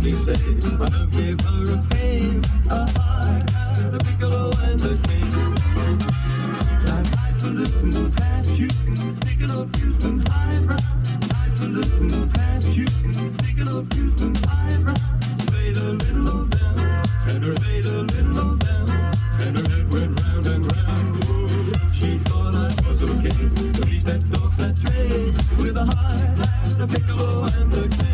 me say, I'll give her a pain, a heart, and a piccolo and a cane. Nice little cat, you can stick it up, you can hide round. Nice little cat, you can stick it up, you can hide round. Fade a little low down, and her fade a little low down, and her head went round and round. Oh, she thought I was okay, but he stepped off that train with a heart and a piccolo and a cane.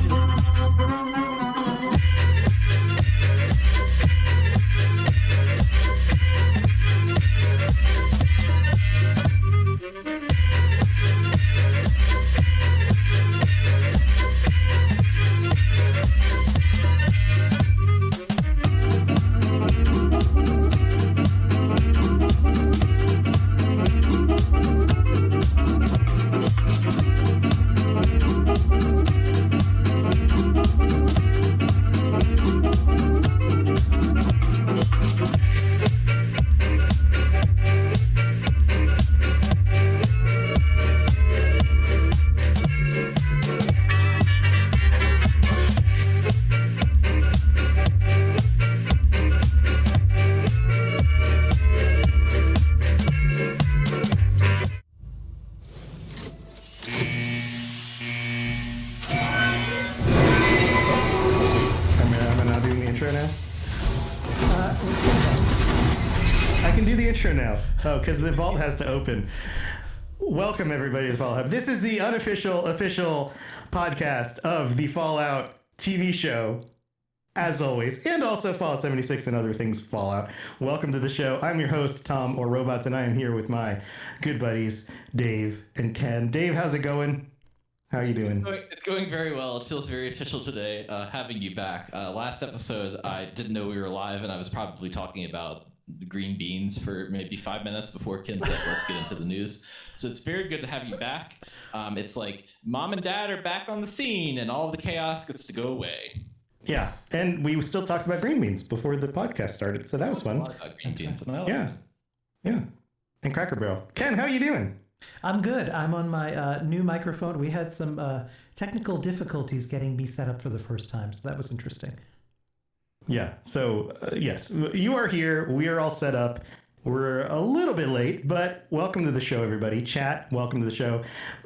Now. Oh, because the vault has to open. Welcome, everybody, to the Fallout Hub. This is the unofficial, official podcast of the Fallout TV show, as always, and also Fallout 76 and other things Fallout. Welcome to the show. I'm your host, Tom, or Robots, and I am here with my good buddies, Dave and Ken. Dave, how's it going? How are you doing? It's going very well. It feels very official today, having you back. Last episode, I didn't know we were live, and I was probably talking about the green beans for maybe 5 minutes before Ken said, let's get into the news. So it's very good to have you back. It's like mom and dad are back on the scene and all of the chaos gets to go away. Yeah, and we still talked about green beans before the podcast started, so that was fun. Green beans. Yeah, and Cracker Barrel. Ken, how are you doing? I'm good. I'm on my new microphone. We had some technical difficulties getting me set up for the first time, so that was interesting. Yeah, so yes, you are here. We are all set up. We're a little bit late, but welcome to the show, everybody. Chat, welcome to the show.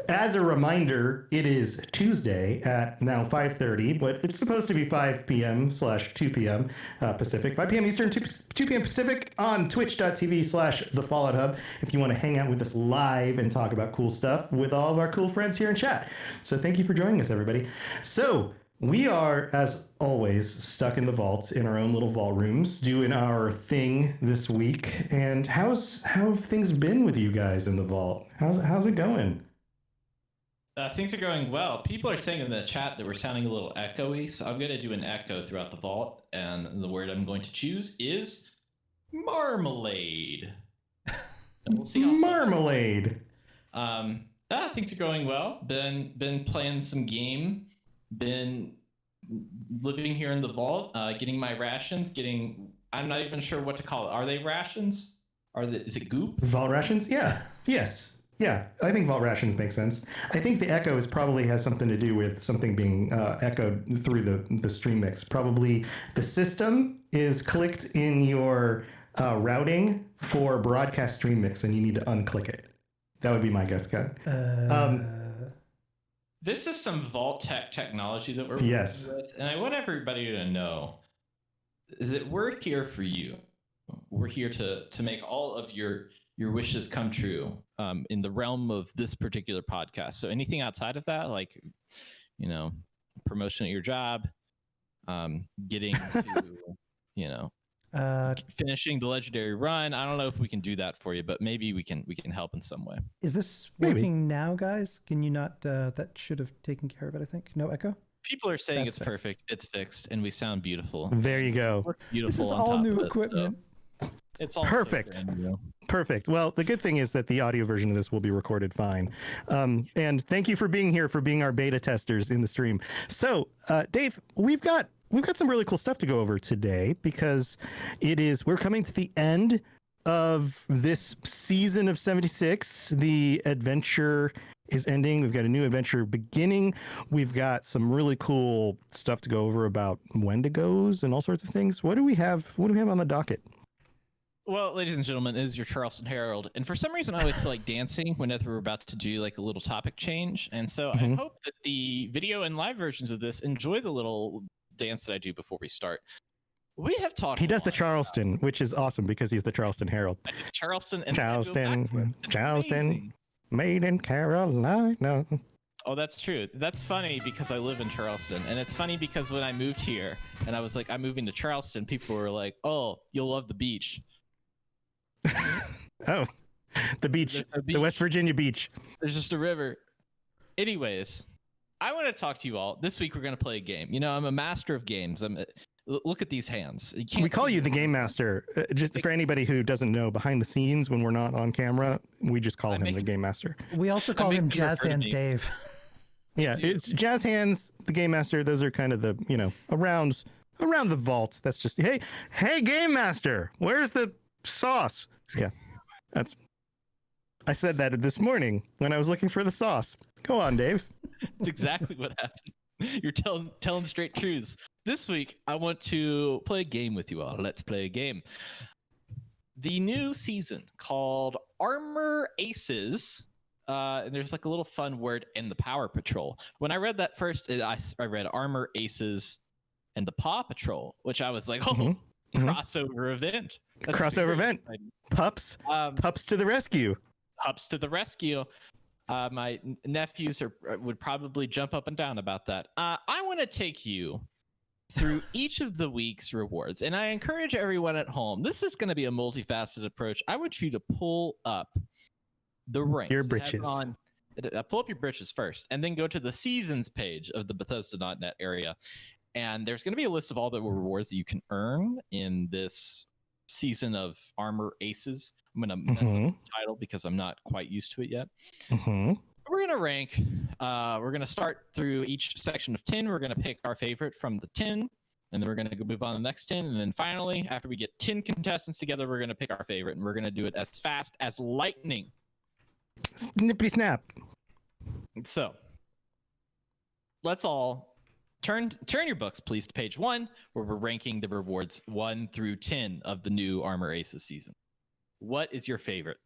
As a reminder, it is Tuesday at now 5:30, but it's supposed to be 5 p.m/2 p.m. Pacific, 5 p.m. Eastern, 2 p.m. Pacific on twitch.tv/The Fallout Hub if you want to hang out with us live and talk about cool stuff with all of our cool friends here in chat. So thank you for joining us, everybody. So we are, as always, stuck in the vaults in our own little vault rooms doing our thing this week. And how have things been with you guys in the vault? How's it going? Things are going well. People are saying in the chat that we're sounding a little echoey, so I'm going to do an echo throughout the vault. And the word I'm going to choose is marmalade. And we'll see how marmalade. Things are going well. Been playing some game. Been living here in the vault, getting my rations, I'm not even sure what to call it. Are they rations? Is it goop? Vault rations? Yeah. Yes. Yeah. I think vault rations make sense. I think the echo probably has something to do with something being echoed through the stream mix. Probably the system is clicked in your routing for broadcast stream mix and you need to unclick it. That would be my guess, Ken. This is some vault technology that we're working with, and I want everybody to know is that we're here for you. We're here to make all of your wishes come true in the realm of this particular podcast. So anything outside of that, like, promotion at your job, getting to, finishing the legendary run. I don't know if we can do that for you, but maybe we can help in some way. Is this working now, guys? Can you not? That should have taken care of it, I think. No echo? People are saying it's perfect. It's fixed, and we sound beautiful. There you go. Beautiful. This is all new equipment. So it's all perfect. Perfect. Well, the good thing is that the audio version of this will be recorded fine. And thank you for being here, for being our beta testers in the stream. So, Dave, we've got some really cool stuff to go over today because we're coming to the end of this season of 76, the adventure is ending. We've got a new adventure beginning. We've got some really cool stuff to go over about Wendigos and all sorts of things. What do we have? What do we have on the docket? Well, ladies and gentlemen, it is your Charleston Herald. And for some reason, I always feel like dancing whenever we're about to do like a little topic change. And so I hope that the video and live versions of this enjoy the little dance that I do before we start. We have talked. He does the Charleston, which is awesome because he's the Charleston Herald. I did Charleston and Charleston, made in Carolina. Oh, that's true. That's funny because I live in Charleston. And it's funny because when I moved here and I was like, I'm moving to Charleston, people were like, oh, you'll love the beach. Oh, the beach, the West Virginia beach. There's just a river. Anyways, I want to talk to you all. This week we're going to play a game. You know, I'm a master of games. Look at these hands. We call you the Game Master. Just for anybody who doesn't know, behind the scenes when we're not on camera, we just call him the Game Master. We also call him Jazz Hands Dave. Yeah, it's Jazz Hands, the Game Master. Those are kind of the, you know, around the vault. That's just, hey, Game Master, where's the sauce? Yeah, I said that this morning when I was looking for the sauce. Go on, Dave. That's exactly what happened. You're telling straight truths. This week, I want to play a game with you all. Let's play a game. The new season called Armor Aces. And there's like a little fun word in the Power Patrol. When I read that first, I read Armor Aces and the Paw Patrol, which I was like, crossover event. That's crossover event. Pups to the rescue. Pups to the rescue. My nephews would probably jump up and down about that. I want to take you through each of the week's rewards, and I encourage everyone at home. This is going to be a multifaceted approach. I want you to pull up the ranks. Your britches. Pull up your britches first, and then go to the seasons page of the Bethesda.net area. And there's going to be a list of all the rewards that you can earn in this season of Armor Aces. I'm going to mess up this title because I'm not quite used to it yet. We're going to rank. We're going to start through each section of 10. We're going to pick our favorite from the 10, and then we're going to move on to the next 10. And then finally, after we get 10 contestants together, we're going to pick our favorite, and we're going to do it as fast as lightning. Snippity snap. So let's all turn your books, please, to page 1, where we're ranking the rewards 1 through 10 of the new Armor Aces season. What is your favorite?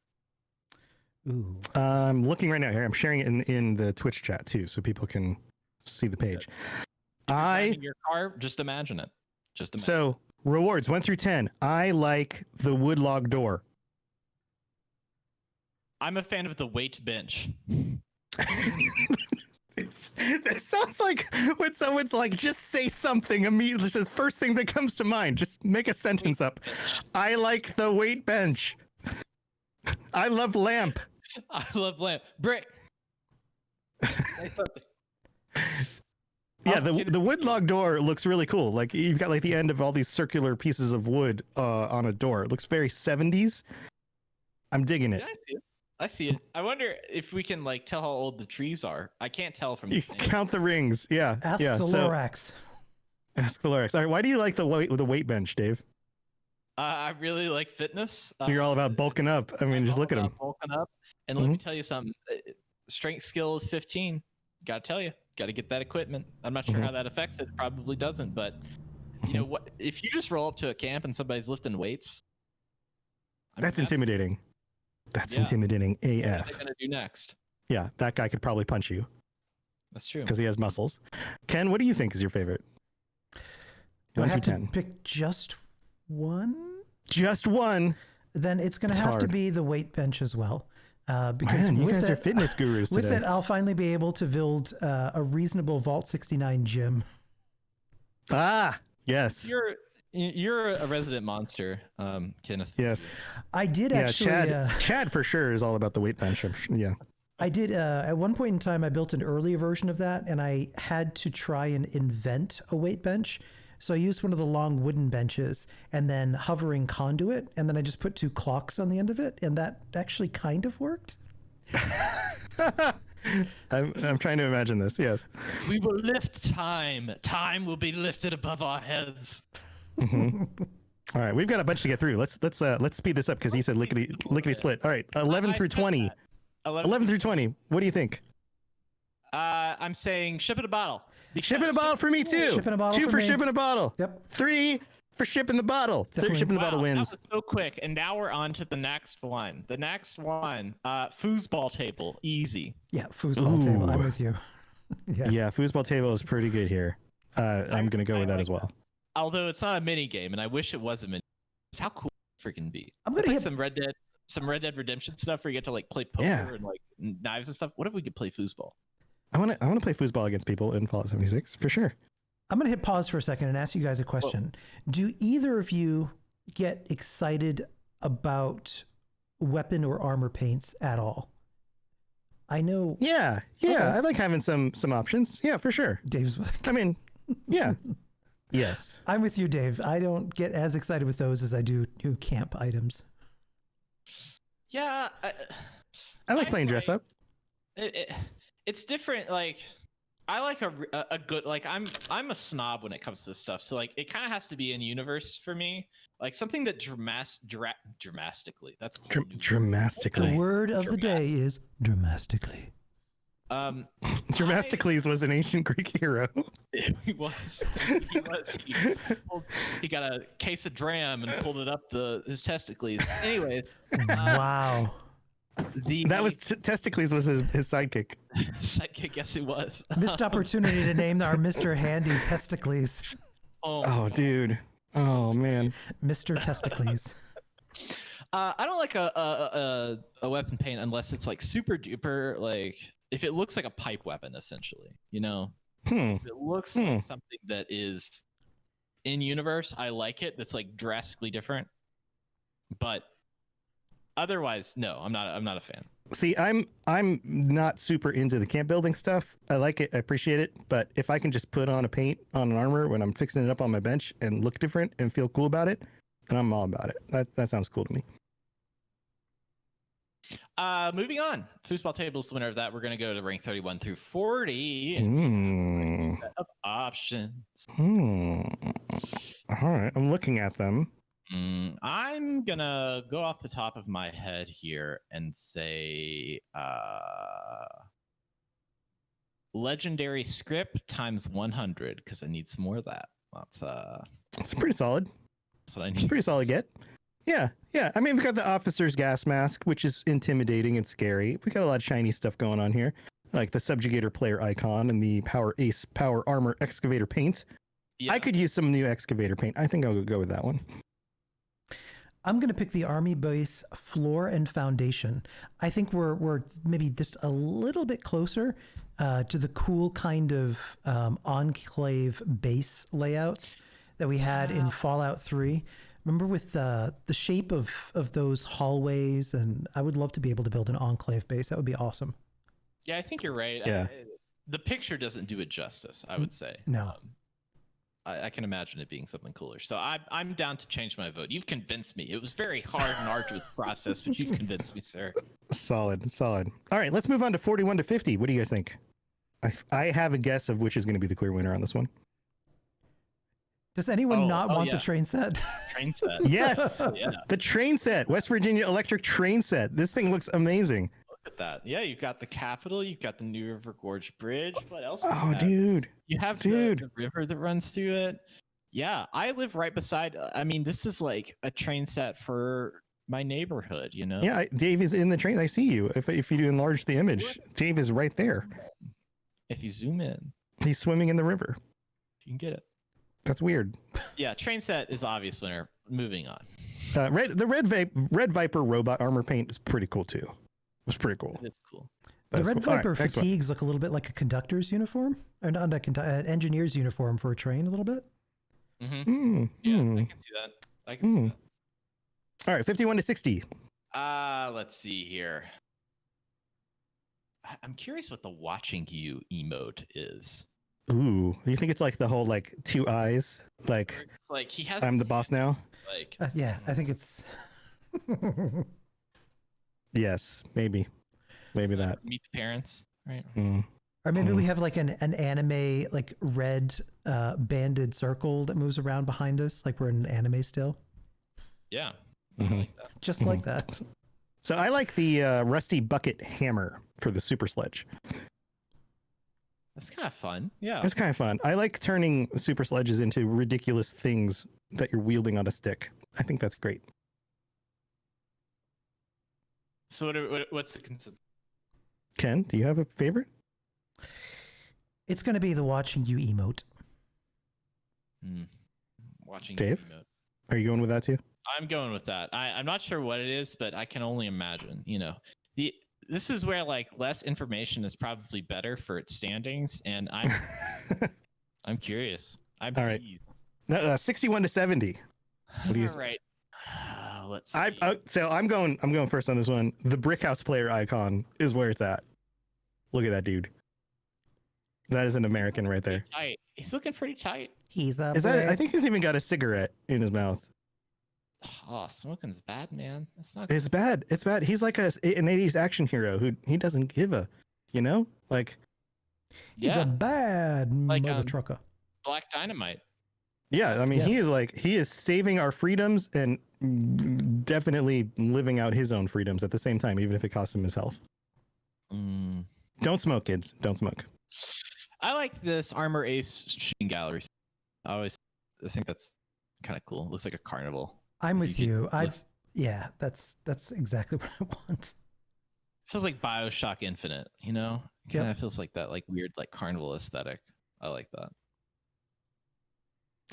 Ooh. I'm looking right now here. I'm sharing it in the Twitch chat too, so people can see the page. In your car, just imagine it. So rewards 1 through 10. I like the woodlog door. I'm a fan of the weight bench. It sounds like when someone's like, just say something immediately. It's the first thing that comes to mind. Just make a sentence up. I like the weight bench. I love lamp. I love lamp. Brick. Say something. Yeah, the woodlog door looks really cool. Like you've got like the end of all these circular pieces of wood on a door. It looks very 70s. I'm digging it. Yeah, I see it. I wonder if we can like tell how old the trees are. I can't tell from you count the rings. Yeah. Ask the Lorax. Ask the Lorax. All right. Why do you like the weight bench, Dave? I really like fitness. You're all about bulking up. I mean, just look at him. Bulking up. And let me tell you something. Strength skill is 15. Got to tell you. Got to get that equipment. I'm not sure how that affects it. Probably doesn't. But you know what? If you just roll up to a camp and somebody's lifting weights, that's intimidating. That's intimidating AF. What are they going to do next? Yeah, that guy could probably punch you. That's true. Because he has muscles. Ken, what do you think is your favorite? Do I have to pick just one? Just one? Then it's going to have to be the weight bench as well. Because man, you guys are fitness gurus today. With it, I'll finally be able to build a reasonable Vault 69 gym. Ah, yes. You're a resident monster, Kenneth. Yes. I did actually. Chad for sure is all about the weight bench. Yeah. I did. At one point in time, I built an earlier version of that, and I had to try and invent a weight bench. So I used one of the long wooden benches and then hovering conduit, and then I just put 2 clocks on the end of it, and that actually kind of worked. I'm trying to imagine this. Yes. We will lift time. Time will be lifted above our heads. All right, we've got a bunch to get through. Let's speed this up because he said lickety split. All right, 11 through 20. 11 through 20. What do you think? I'm saying ship in a bottle. Shipping a bottle for me too. Shipping a bottle 2 for for me. shipping a bottle. Yep. 3 for shipping the bottle. Definitely. Shipping the bottle wins. That was so quick. And now we're on to the next one. Foosball table. Easy. Yeah, foosball table. I'm Ooh. with you. Yeah, foosball table is pretty good here. I'm gonna go with that as well. Although it's not a mini game, and I wish it was a mini. How cool would it freaking be? I'm gonna It's like hit- some Red Dead Redemption stuff where you get to like play poker Yeah. and like knives and stuff. What if we could play foosball? I want to play foosball against people in Fallout 76 for sure. I'm going to hit pause for a second and ask you guys a question. Do either of you get excited about weapon or armor paints at all? I know Yeah, Okay. I like having some options. Yeah, for sure. Dave's. I mean, yeah, yes. I'm with you, Dave. I don't get as excited with those as I do new camp items. Yeah, I like playing dress up. It's different. Like, I like a good like I'm a snob when it comes to this stuff. So like, it kind of has to be in universe for me. Like something that dramatically. That's a whole new- The Dramatically. word of the day is dramatically. Dramaticles was an ancient Greek hero. He was. He got a case of dram and pulled it up his testicles. Anyways, Wow. That was Testicles was his sidekick. I guess it was. Missed opportunity to name our Mr. Handy Testicles. Oh, dude. Oh man. Mr. Testicles. I don't like a weapon paint unless it's like super duper, like if it looks like a pipe weapon, essentially, you know. If it looks like something that is in universe, I like it. That's like drastically different. But otherwise, no, I'm not a fan. See, I'm not super into the camp building stuff. I like it, I appreciate it, but if I can just put on a paint on an armor when I'm fixing it up on my bench and look different and feel cool about it, then I'm all about it. That sounds cool to me. Moving on. Foosball table's the winner of that. We're gonna go to rank 31 through 40. Set of options. All right, I'm looking at them. I'm gonna go off the top of my head here and say legendary script times 100 because I need some more of that. It's pretty solid. That's what I It's need. pretty solid get. Yeah. I mean, we've got the officer's gas mask, which is intimidating and scary. We got a lot of shiny stuff going on here, like the subjugator player icon and the power ace power armor excavator paint. Yeah. I could use some new excavator paint. I think I'll go with that one. I'm going to pick the army base floor and foundation. I think we're maybe just a little bit closer to the cool kind of enclave base layouts that we had in Fallout 3. Remember with the shape of those hallways, and I would love to be able to build an enclave base. That would be awesome. Yeah, I think you're right. Yeah. The picture doesn't do it justice, I would say. No. I can imagine it being something cooler. So I'm down to change my vote. You've convinced me. It was very hard and arduous process, but you've convinced me, sir. Solid. All right, let's move on to 41 to 50. What do you guys think? I have a guess of which is going to be the clear winner on this one. Does anyone not want yeah. the train set? Train set. Yes, Yeah. the train set, West Virginia electric train set. This thing looks amazing. Look at that. Yeah, you've got the Capitol. You've got the New River Gorge Bridge. What else? do you Oh, have? dude. You have the river that runs through it. Yeah, I live right beside. I mean, this is like a train set for my neighborhood. You know. Yeah, Dave is in the train. I see you. If you do enlarge the image, Dave is right there. If you zoom in, He's swimming in the river. you can get it. That's weird. Yeah, train set is the obvious winner. Moving on. The Red Viper robot armor paint is pretty cool too. It was pretty cool. It's cool. That The was Red cool. All right, Viper next one. fatigues look a little bit like a conductor's uniform, or not an engineer's uniform for a train, a little bit. Mm-hmm. Yeah, I can see that. I can see that. All right, 51 to 60. Let's see here. I'm curious what the watching you emote is. Ooh, you think it's like the whole like two eyes, like It's like he has. I'm the boss now? Like Yeah, I think it's. Yes, maybe that. Meet the parents, right? Or maybe we have like an anime, like red banded circle that moves around behind us, like we're in an anime still. Yeah. Mhm. I like that. Just like that. So I like the rusty bucket hammer for the super sledge. That's kind of fun. Yeah. It's kind of fun. I like turning super sledges into ridiculous things that you're wielding on a stick. I think that's great. So what's the consensus? Ken, do you have a favorite? It's going to be the watching you emote. Watching Dave? emote. Are you going with that too? I'm going with that. I'm not sure what it is, but I can only imagine. This is where like less information is probably better for its standings, and I'm curious. I'm all right. No, 61 to 70. What do you? All right. Let's see. So I'm going first on this one. The Brickhouse player icon is where it's at. Look at that dude. That is an American right there. Tight. He's looking pretty tight. He's up. I think he's even got a cigarette in his mouth. Oh, smoking's bad, man. That's not. It's bad. It's bad. He's like an 80s action hero who he doesn't give a, like. He's a bad mother trucker. Black Dynamite. Yeah, I mean, he is saving our freedoms and definitely living out his own freedoms at the same time, even if it costs him his health. Don't smoke, kids. Don't smoke. I like this Armor Ace shooting gallery. I think that's kind of cool. It looks like a carnival. I'm with you. Yeah, that's exactly what I want. Feels like BioShock Infinite, Kind of feels like that, like weird, like carnival aesthetic. I like that.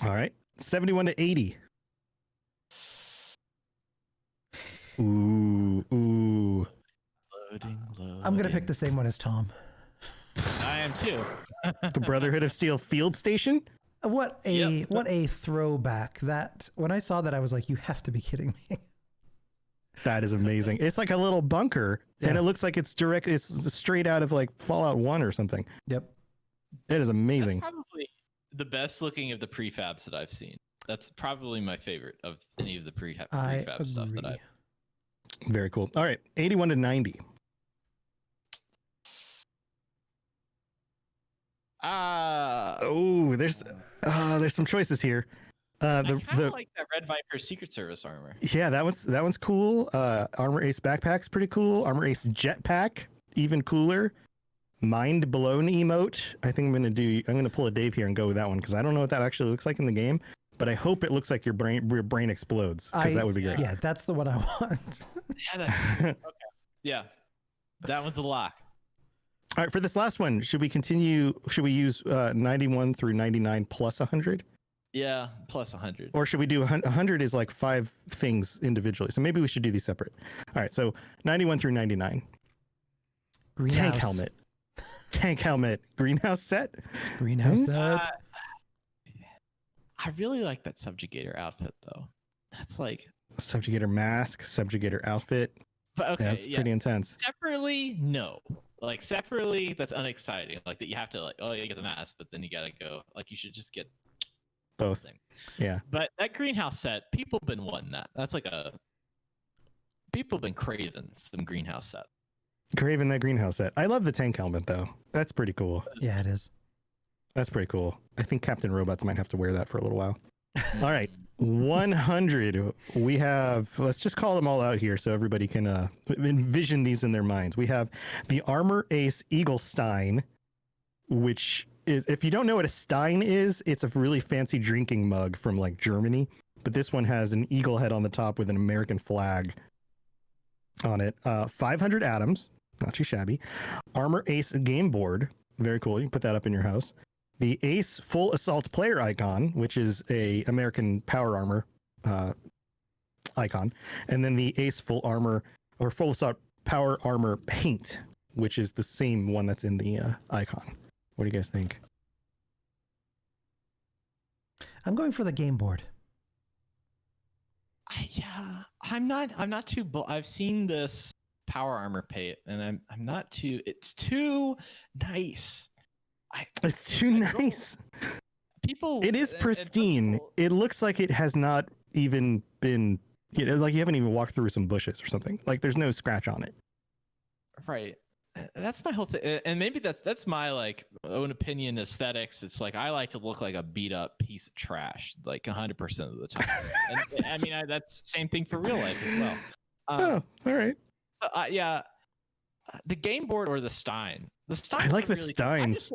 All right, 71 to 80. Ooh. Loading. I'm gonna pick the same one as Tom. I am too. The Brotherhood of Steel Field Station. What a throwback! That when I saw that, I was like, "You have to be kidding me!" That is amazing. It's like a little bunker, and it looks like it's straight out of like Fallout 1 or something. Yep. It is amazing. That's probably the best looking of the prefabs that I've seen. That's probably my favorite of any of the prefab stuff that I've. Very cool. All right, 81 to 90. There's some choices here. I kind of like that Red Viper Secret Service armor. Yeah, that one's cool. Armor Ace backpack's pretty cool. Armor Ace jetpack, even cooler. Mind blown emote. I think I'm gonna pull a Dave here and go with that one because I don't know what that actually looks like in the game, but I hope it looks like your brain explodes because that would be great. Yeah, that's the one I want. Yeah, that's okay. Yeah, that one's a lock. All right, for this last one, should we use 91 through 99 plus 100? Yeah, plus 100. Or should we do 100 is like 5 things individually. So maybe we should do these separate. All right, so 91 through 99. Greenhouse. Tank helmet. Greenhouse set. Greenhouse set. I really like that subjugator outfit though. That's like subjugator mask, subjugator outfit. But okay, that's pretty intense. Separately, no. Like separately, that's unexciting. Like that you have to you get the mask, but then you gotta go. Like you should just get both. Yeah. But that greenhouse set, people been wanting that. That's like people been craving some greenhouse set. Craving that greenhouse set. I love the tank helmet though. That's pretty cool. Yeah, it is. That's pretty cool. I think Captain Robots might have to wear that for a little while. All right. 100. We have, let's just call them all out here so everybody can envision these in their minds. We have the Armor Ace Eagle Stein, which is, if you don't know what a Stein is, it's a really fancy drinking mug from like Germany. But this one has an eagle head on the top with an American flag on it. 500 atoms, not too shabby. Armor Ace game board, very cool. You can put that up in your house. The Ace Full Assault player icon, which is a American power armor icon, and then the Ace Full Armor or Full Assault power armor paint, which is the same one that's in the icon. What do you guys think? I'm going for the game board. I'm not too. I've seen this power armor paint, and I'm not too. It's too nice. It's too nice. It is pristine. It looks like it has not even been, like you haven't even walked through some bushes or something. Like there's no scratch on it. Right. That's my whole thing. And maybe that's my like own opinion aesthetics. It's like I like to look like a beat up piece of trash, like 100% of the time. And I mean, that's the same thing for real life as well. All right. So yeah. the game board or the Stein. The Steins. I like the really Steins.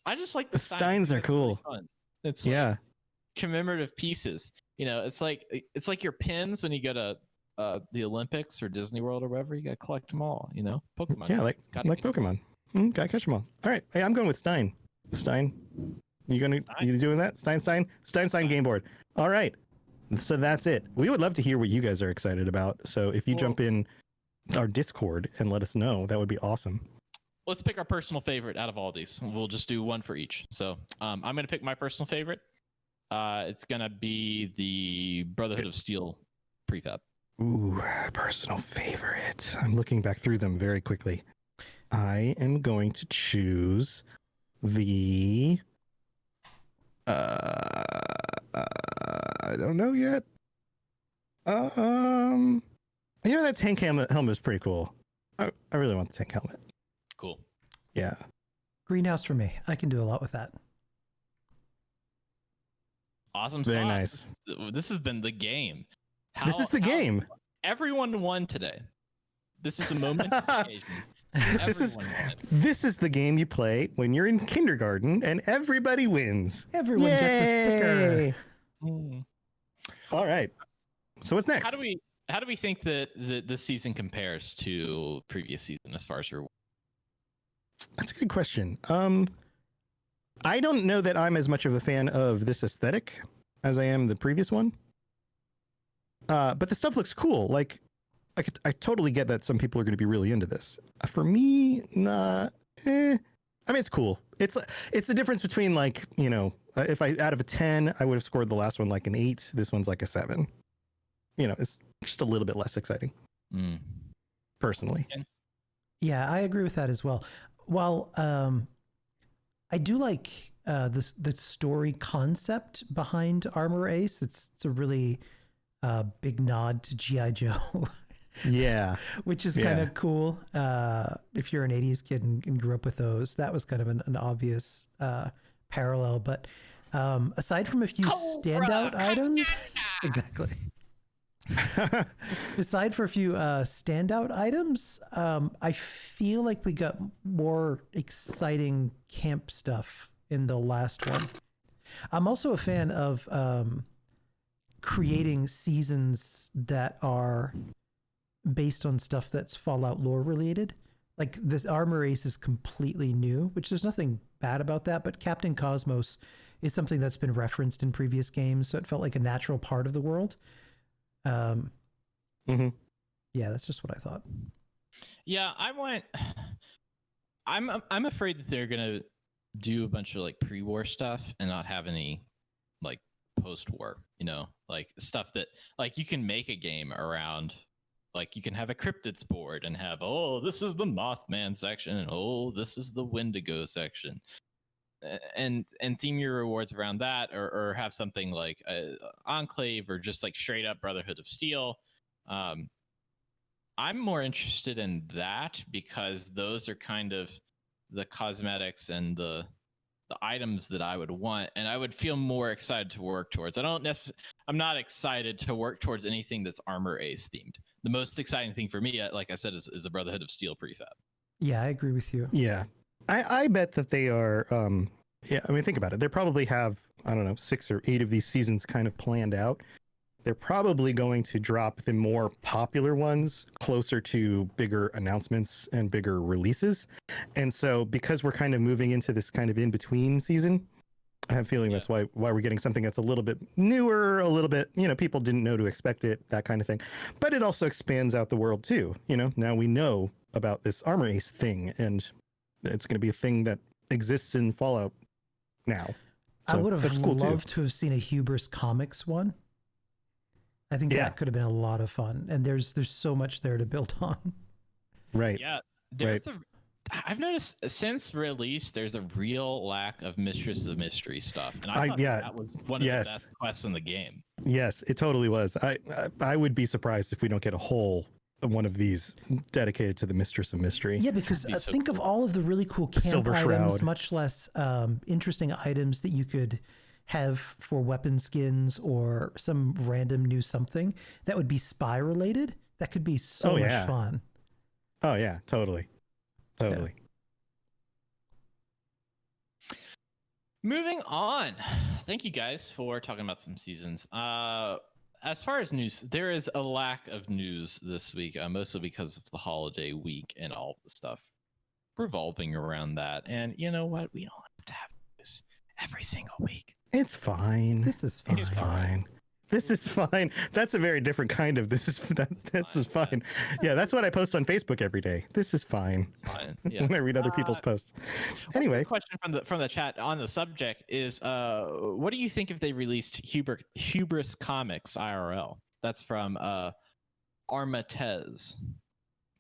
I just like the Steins are cool. Really fun. It's yeah. Commemorative pieces. It's like your pins when you go to the Olympics or Disney World or wherever. You got to collect them all. Pokemon. Yeah, like Pokemon. Gotta catch them all. All right. Hey, I'm going with Stein. Stein. You doing that? Stein game board. All right. So that's it. We would love to hear what you guys are excited about. So if you jump in our Discord and let us know, that would be awesome. Let's pick our personal favorite out of all these. We'll just do one for each. So I'm going to pick my personal favorite. It's going to be the Brotherhood of Steel prefab. Ooh, personal favorite. I'm looking back through them very quickly. I am going to choose the... I don't know yet. That tank helmet is pretty cool. I really want the tank helmet. Cool. Yeah. Greenhouse for me. I can do a lot with that. Awesome. Very nice. This has been the game. This is the game. Everyone won today. This is a momentous occasion. This is the game you play when you're in kindergarten and everybody wins. Everyone gets a sticker. All right. So what's next? How do we think that this season compares to previous season as far as your? That's a good question. I don't know that I'm as much of a fan of this aesthetic as I am the previous one. But the stuff looks cool. Like, I totally get that some people are going to be really into this. For me, nah. I mean, it's cool. It's the difference between if I out of a 10, I would have scored the last one like an 8. This one's like a 7. It's just a little bit less exciting. Personally. Yeah, I agree with that as well. While I do like the story concept behind Armor Ace. It's a really big nod to G.I. Joe. Yeah. Which is kind of cool. If you're an 80s kid and grew up with those, that was kind of an obvious parallel. But aside from a few standout items, exactly. Aside for a few standout items, I feel like we got more exciting camp stuff in the last one. I'm also a fan of creating seasons that are based on stuff that's Fallout lore related. Like this Armor Ace is completely new, which there's nothing bad about that, but Captain Cosmos is something that's been referenced in previous games, so it felt like a natural part of the world. Yeah, that's just what I thought. Yeah, I'm afraid that they're gonna do a bunch of like pre-war stuff and not have any like post-war, like stuff that like you can make a game around. Like you can have a cryptids board and have, this is the Mothman section, and this is the Windigo section, and theme your rewards around that, or have something like Enclave or just like straight up Brotherhood of Steel. I'm more interested in that because those are kind of the cosmetics and the items that I would want, and I would feel more excited to work towards. I'm not excited to work towards anything that's Armor Ace themed. The most exciting thing for me, like I said, is the Brotherhood of Steel prefab. Yeah, I agree with you. Yeah. I bet that they are, think about it. They probably have, 6 or 8 of these seasons kind of planned out. They're probably going to drop the more popular ones closer to bigger announcements and bigger releases. And so because we're kind of moving into this kind of in-between season, I have a feeling that's why we're getting something that's a little bit newer, a little bit, people didn't know to expect it, that kind of thing. But it also expands out the world too. Now we know about this Armor Ace thing, and it's going to be a thing that exists in Fallout now. So I would have loved to have seen a Hubris Comics one. I think that could have been a lot of fun, and there's so much there to build on. Right. Yeah. I've noticed since release, there's a real lack of Mistress of Mystery stuff, and I thought that was one of the best quests in the game. Yes, it totally was. I would be surprised if we don't get a whole one of these dedicated to the Mistress of Mystery. Yeah, because think of all of the really cool camp Silver items, Shroud. much less interesting items that you could have for weapon skins or some random new something that would be spy related. That could be so much fun. Oh yeah, totally. Totally. Moving on. Thank you guys for talking about some seasons. As far as news, there is a lack of news this week, mostly because of the holiday week and all the stuff revolving around that. And you know what? We don't have to have news every single week. It's fine. This is fine. It's fine. This is fine. That's a very different kind of this is fine. Yeah, that's what I post on Facebook every day. This is fine. Fine. Yeah. When I read other people's posts. Anyway, question from the chat on the subject is, what do you think if they released Hubris Comics IRL? That's from Armatez.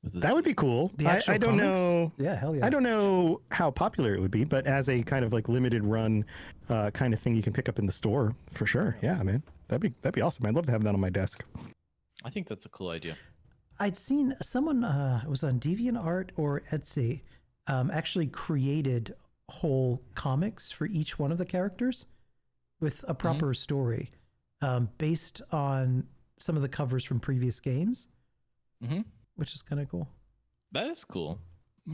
that would be cool. The actual I don't comics? know. Yeah, hell yeah. I don't know how popular it would be, but as a kind of like limited run kind of thing you can pick up in the store for sure. Yeah, man. That'd be awesome. I'd love to have that on my desk. I think that's a cool idea. I'd seen someone, it was on DeviantArt or Etsy, actually created whole comics for each one of the characters with a proper story based on some of the covers from previous games, which is kind of cool. That is cool.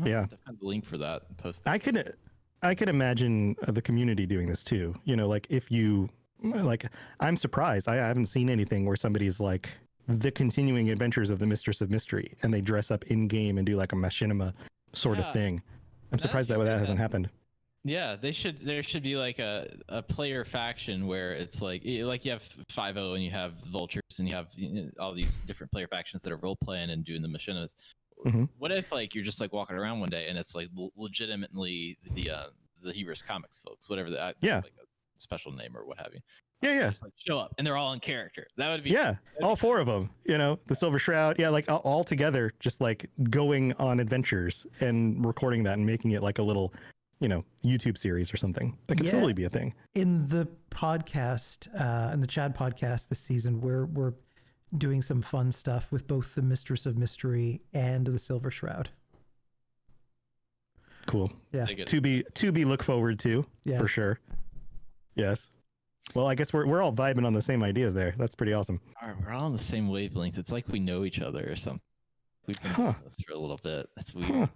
Yeah. Find the link for that and post that. I could imagine the community doing this too. You know, like if you like, I'm surprised. I haven't seen anything where somebody's like the continuing adventures of the Mistress of Mystery and they dress up in game and do like a machinima sort of thing. I'm surprised that hasn't happened. Yeah, there should be like a player faction where it's like you have 5-0 and you have vultures and you have all these different player factions that are role playing and doing the machinimas. What if like you're just like walking around one day and it's like legitimately the Hubris Comics folks, whatever that like a special name or what have you. Yeah. Just like show up and they're all in character. That would be all four of them. You know, the Silver Shroud. Yeah, like all together, just like going on adventures and recording that and making it like a little, you know, YouTube series or something. That could totally be a thing. In the podcast, in the Chad podcast this season, we're doing some fun stuff with both the Mistress of Mystery and the Silver Shroud. Cool. Yeah. To be look forward to for sure. Yes. Well, I guess we're all vibing on the same ideas there. That's pretty awesome. We're all on the same wavelength. It's like we know each other or something. We've been doing this for a little bit. That's weird.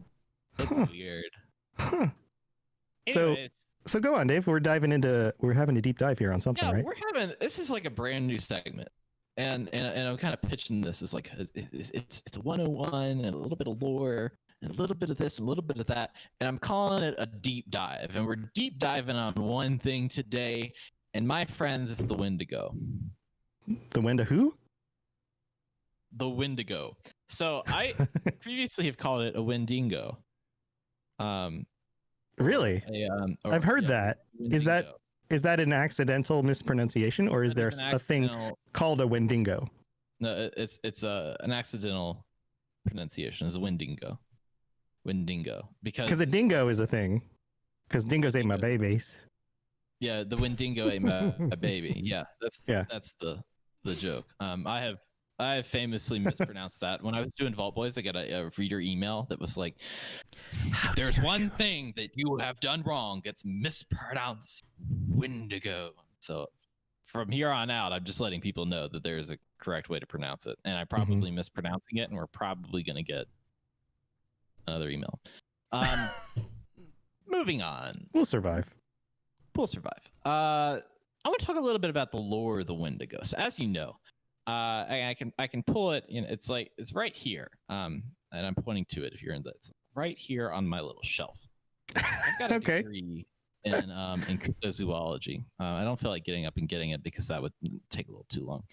It's weird. Anyways, So go on, Dave. We're having a deep dive here on something, right? This is like a brand new segment. And I'm kind of pitching this as like it's a 101 and a little bit of lore and a little bit of this and a little bit of that, and I'm calling it a deep dive. And we're deep diving on one thing today, and my friends, it's the Windigo. The Wendigo who? The Windigo. So I previously have called it a Windigo. Really? I've heard that. Windigo. Is that an accidental mispronunciation, or is there a thing called a Wendigo? No, it's an accidental pronunciation. It's a Windigo. Windigo. Because a dingo is a thing. Because dingoes ate my babies. Yeah, the Windigo ate my baby. Yeah, that's the joke. I have famously mispronounced that. When I was doing Vault Boys, I got a reader email that was like, if there's one thing that you have done wrong, it's mispronounced Windigo. So from here on out, I'm just letting people know that there's a correct way to pronounce it. And I'm probably mispronouncing it, and we're probably going to get another email. Moving on. We'll survive. I want to talk a little bit about the lore of the Windigos. As you know, I can pull it. It's right here. And I'm pointing to it if you're in the. It's right here on my little shelf. I've got a degree in cryptozoology. I don't feel like getting up and getting it because that would take a little too long.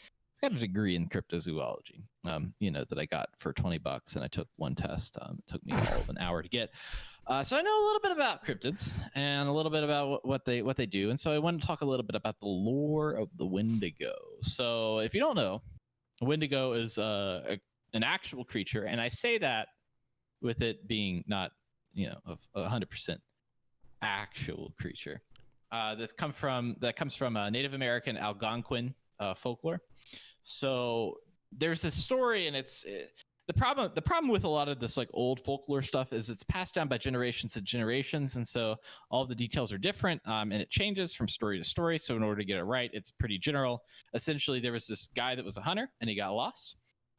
I've got a degree in cryptozoology. That I got for $20, and I took one test. It took me all of an hour to get. So I know a little bit about cryptids and a little bit about what they do. And so I want to talk a little bit about the lore of the Windigo. So if you don't know, a Windigo is an actual creature. And I say that with it being not, a 100% actual creature. That comes from Native American Algonquin folklore. So there's this story, and the problem with a lot of this like old folklore stuff is it's passed down by generations and generations, and so all the details are different, and it changes from story to story. So in order to get it right, it's pretty general. Essentially, there was this guy that was a hunter, and he got lost,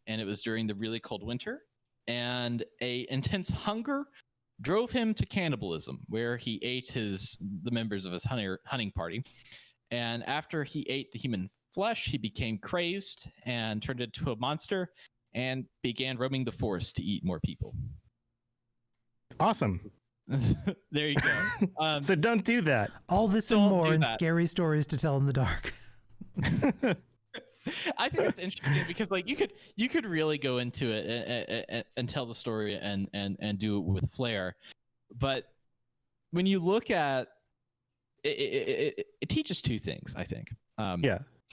and it was during the really cold winter, and a intense hunger drove him to cannibalism, where he ate the members of his hunting party. And after he ate the human flesh, he became crazed and turned into a monster and began roaming the forest to eat more people. Awesome. There you go. So don't do that. All this and more in Scary Stories to Tell in the Dark. I think it's interesting because like you could really go into it and tell the story and do it with flair, but when you look at it teaches two things, I think.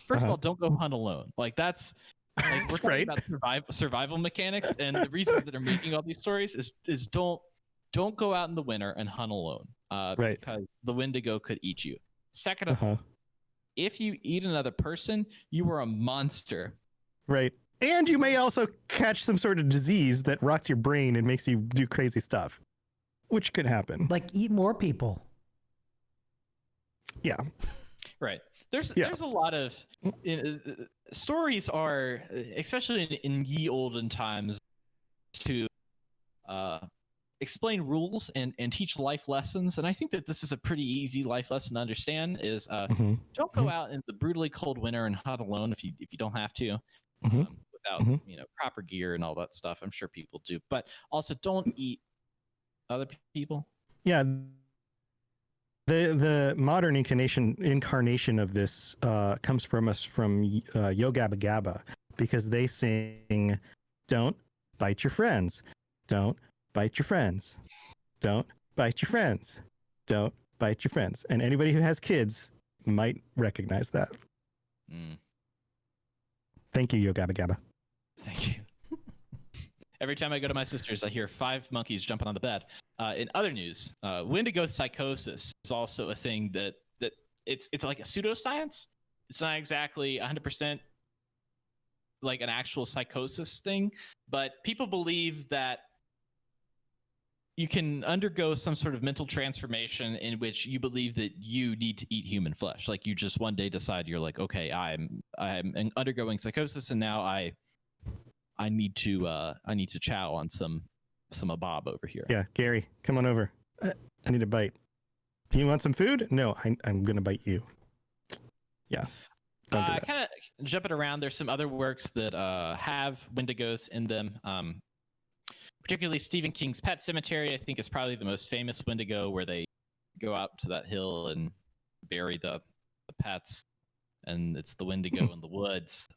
First of all, don't go hunt alone. Like that's like, we're talking about survival mechanics, and the reason that they're making all these stories is don't go out in the winter and hunt alone, because the Windigo could eat you. Second of all, if you eat another person, you are a monster. Right. And you may also catch some sort of disease that rots your brain and makes you do crazy stuff, which could happen. Like eat more people. Yeah. Right. There's a lot of stories are, especially in ye olden times, to explain rules and teach life lessons. And I think that this is a pretty easy life lesson to understand is don't go out in the brutally cold winter and hunt alone if you don't have to, without proper gear and all that stuff. I'm sure people do, but also don't eat other people. Yeah. The modern incarnation of this comes from Yo Gabba Gabba, because they sing, "Don't bite your friends, don't bite your friends, don't bite your friends, don't bite your friends." And anybody who has kids might recognize that. Thank you, Yo Gabba Gabba. Thank you. Every time I go to my sister's, I hear 5 monkeys jumping on the bed. In other news, Windigo psychosis is also a thing that it's like a pseudoscience. It's not exactly 100% like an actual psychosis thing, but people believe that you can undergo some sort of mental transformation in which you believe that you need to eat human flesh. Like you just one day decide you're like, okay, I'm undergoing psychosis, and now I need to chow on some Bob over here. Yeah, Gary, come on over. I need a bite. You want some food? No, I'm gonna bite you. Yeah. Kind of jumping around. There's some other works that have Windigos in them. Particularly Stephen King's Pet Cemetery, I think, is probably the most famous Windigo, where they go out to that hill and bury the pets, and it's the Windigo in the woods.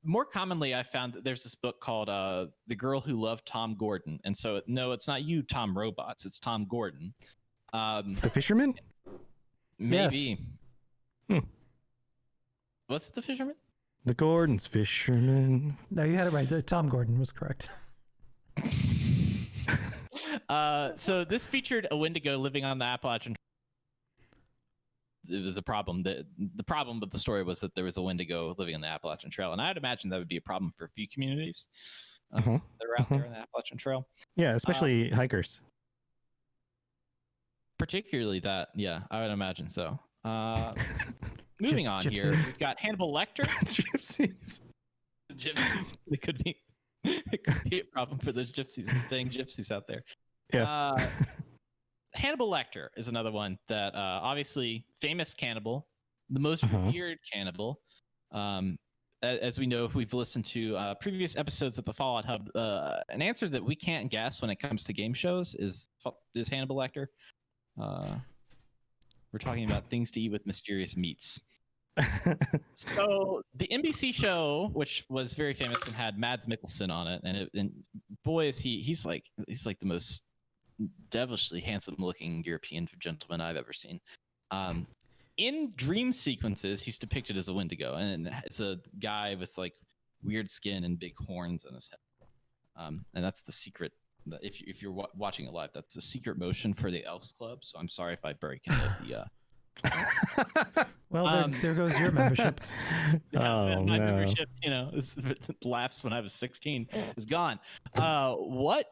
More commonly, I found that there's this book called The Girl Who Loved Tom Gordon. And so, no, it's not you, Tom Robots. It's Tom Gordon. The fisherman? Maybe. Yes. What's the fisherman? The Gordon's fisherman. No, you had it right. Tom Gordon was correct. So this featured a Windigo living on the Appalachian. It was a problem. The problem with the story was that there was a Windigo living on the Appalachian Trail, and I'd imagine that would be a problem for a few communities that are out there on the Appalachian Trail. Yeah, especially hikers. Particularly that, yeah, I would imagine so. Moving on here, we've got Hannibal Lecter. Gypsies. It could be a problem for those gypsies and staying gypsies out there. Yeah. Hannibal Lecter is another one that obviously famous cannibal, the most revered cannibal. As we know, if we've listened to previous episodes of the Fallout Hub, an answer that we can't guess when it comes to game shows is Hannibal Lecter. We're talking about things to eat with mysterious meats. So the NBC show, which was very famous and had Mads Mikkelsen on it, and boy is he's like the most devilishly handsome looking European gentleman I've ever seen. In dream sequences, he's depicted as a Windigo, and it's a guy with like weird skin and big horns on his head. And that's the secret. If you're watching it live, that's the secret motion for the Elks Club. So I'm sorry if I break into the. Well, there goes your membership. My membership, lapsed when I was 16, is gone. What?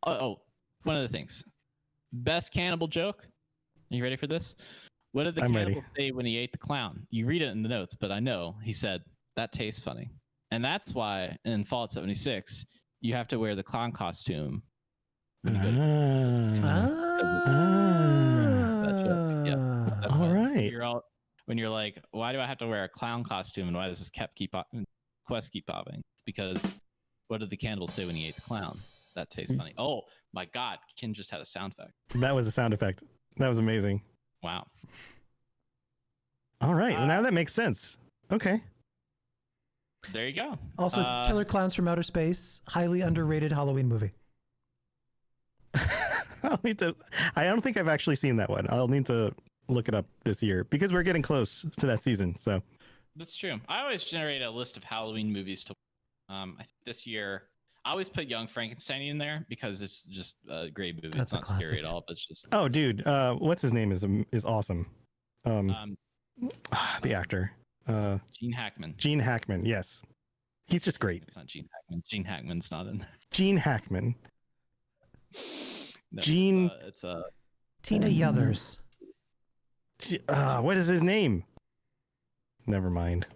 One of the things. Best cannibal joke. Are you ready for this? What did the cannibal say when he ate the clown? You read it in the notes, but I know he said, "That tastes funny." And that's why in Fallout 76, you have to wear the clown costume when you go to that joke. Yeah. That's All why right. when you're like, why do I have to wear a clown costume and why does this quest keep popping? It's because what did the candles say when he ate the clown? That tastes funny. Oh my God, Ken just had a sound effect. That was a sound effect. That was amazing. Wow. All right. Well, now that makes sense. Okay. There you go. Also, Killer Clowns from Outer Space, highly underrated Halloween movie. I don't think I've actually seen that one. I'll need to look it up this year because we're getting close to that season. So that's true. I always generate a list of Halloween movies to. I think this year I always put Young Frankenstein in there because it's just a great movie. That's it's not scary at all, but it's just. Oh, dude, what's his name is awesome. The actor. Gene Hackman. Gene Hackman. Yes, he's just great. It's not Gene Hackman. Gene Hackman's not in there. Gene Hackman. No, Gene. It's Tina Yothers. What is his name? Never mind.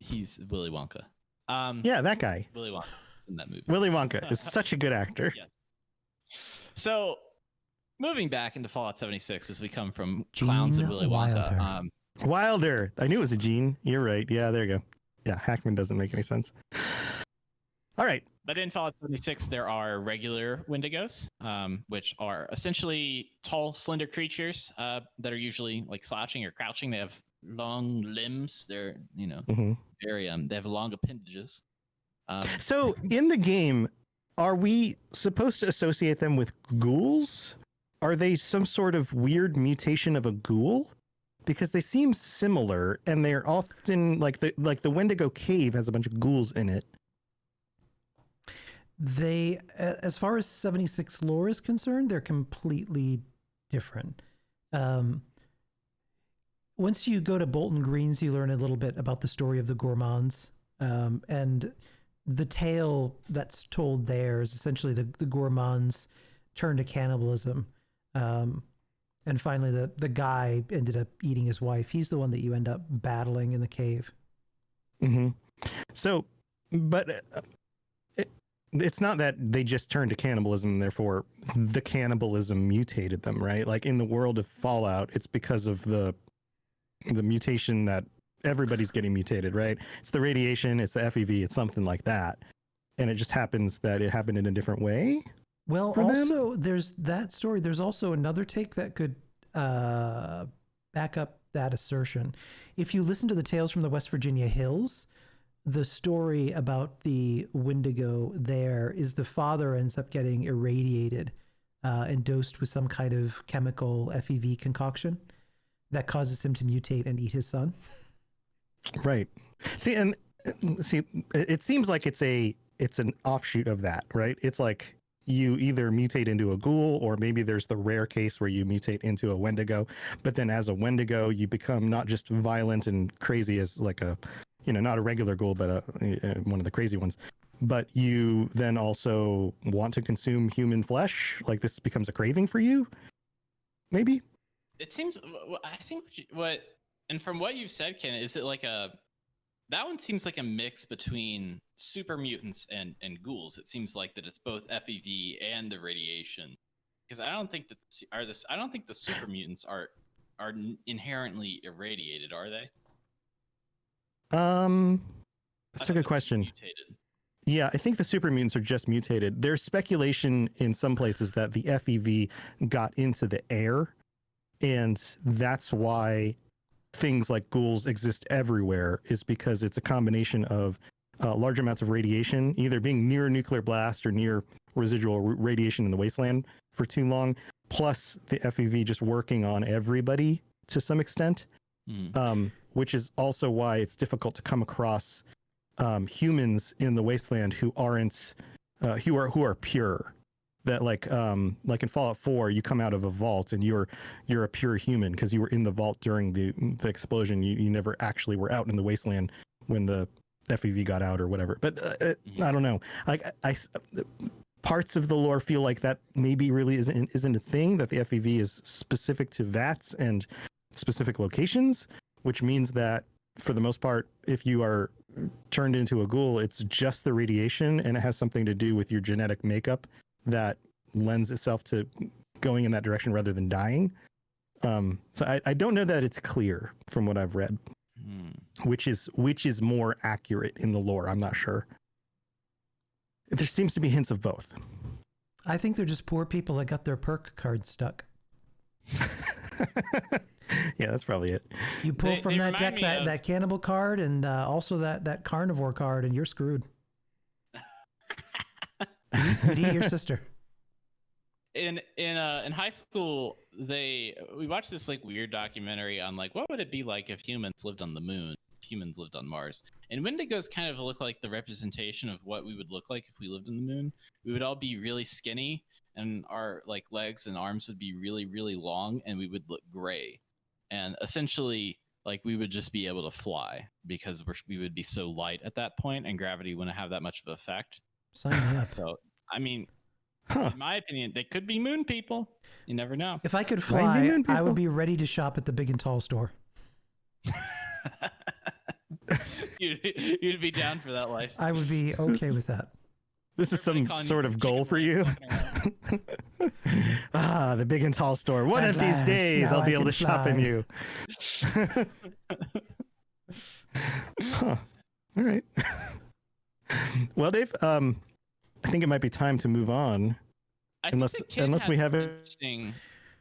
He's Willy Wonka. Yeah, that guy. Willy Wonka in that movie. Willy Wonka is such a good actor. Yes. So, moving back into Fallout 76 as we come from Gene clowns and Willy Wonka. Wilder. Wilder. I knew it was a Gene. You're right. Yeah, there you go. Yeah, Hackman doesn't make any sense. All right. But in Fallout 76, there are regular Windigos, which are essentially tall, slender creatures that are usually like slouching or crouching. They have long limbs. They're, very, they have long appendages. So in the game, are we supposed to associate them with ghouls? Are they some sort of weird mutation of a ghoul? Because they seem similar, and they're often like the Wendigo cave has a bunch of ghouls in it. They, as far as 76 lore is concerned, they're completely different. Once you go to Bolton Greens, you learn a little bit about the story of the Gourmands. And the tale that's told there is essentially the Gourmands turn to cannibalism. And finally, the guy ended up eating his wife. He's the one that you end up battling in the cave. Mm-hmm. So, but it's not that they just turned to cannibalism and therefore the cannibalism mutated them, right? Like in the world of Fallout, it's because of the mutation that everybody's getting mutated, right? It's the radiation, it's the FEV, it's something like that. And it just happens that it happened in a different way. Well, also, there's that story. There's also another take that could back up that assertion. If you listen to the Tales from the West Virginia Hills, the story about the Windigo there is the father ends up getting irradiated and dosed with some kind of chemical FEV concoction that causes him to mutate and eat his son. Right. See, it seems like it's an offshoot of that, right? It's like you either mutate into a ghoul, or maybe there's the rare case where you mutate into a Wendigo. But then as a Wendigo, you become not just violent and crazy as like a, not a regular ghoul, but one of the crazy ones. But you then also want to consume human flesh. Like this becomes a craving for you, maybe? It seems, I think and from what you've said, Ken, is it like that one seems like a mix between super mutants and ghouls. It seems like that it's both FEV and the radiation, because I don't think the super mutants are inherently irradiated, are they? That's a good question. Mutated. Yeah, I think the super mutants are just mutated. There's speculation in some places that the FEV got into the air, and that's why things like ghouls exist everywhere, is because it's a combination of large amounts of radiation, either being near a nuclear blast or near residual radiation in the wasteland for too long, plus the FEV just working on everybody to some extent, which is also why it's difficult to come across humans in the wasteland who aren't who are pure. That like in Fallout 4, you come out of a vault and you're a pure human because you were in the vault during the explosion. You never actually were out in the wasteland when the FEV got out or whatever. But I don't know. Like parts of the lore feel like that maybe really isn't a thing, that the FEV is specific to vats and specific locations, which means that for the most part, if you are turned into a ghoul, it's just the radiation and it has something to do with your genetic makeup that lends itself to going in that direction rather than dying. So I don't know that it's clear from what I've read, which is more accurate in the lore. I'm not sure. There seems to be hints of both. I think they're just poor people that got their perk cards stuck. Yeah, that's probably it. You pull from that deck that cannibal card and also that carnivore card, and you're screwed. You'd eat your sister. In high school, we watched this like weird documentary on like what would it be like if humans lived on the moon, if humans lived on Mars. And Windigos kind of look like the representation of what we would look like if we lived on the moon. We would all be really skinny, and our like legs and arms would be really, really long, and we would look gray. And essentially, like we would just be able to fly because we would be so light at that point, and gravity wouldn't have that much of an effect. Sign me up. So, I mean, in my opinion, they could be moon people. You never know. If I could fly, I would be ready to shop at the Big and Tall store. You'd be down for that life. I would be okay with that. This is some sort of goal for you. The Big and Tall store. One of these days, I'll be able to shop in you. Huh. All right. Well, Dave, I think it might be time to move on. Unless we have interesting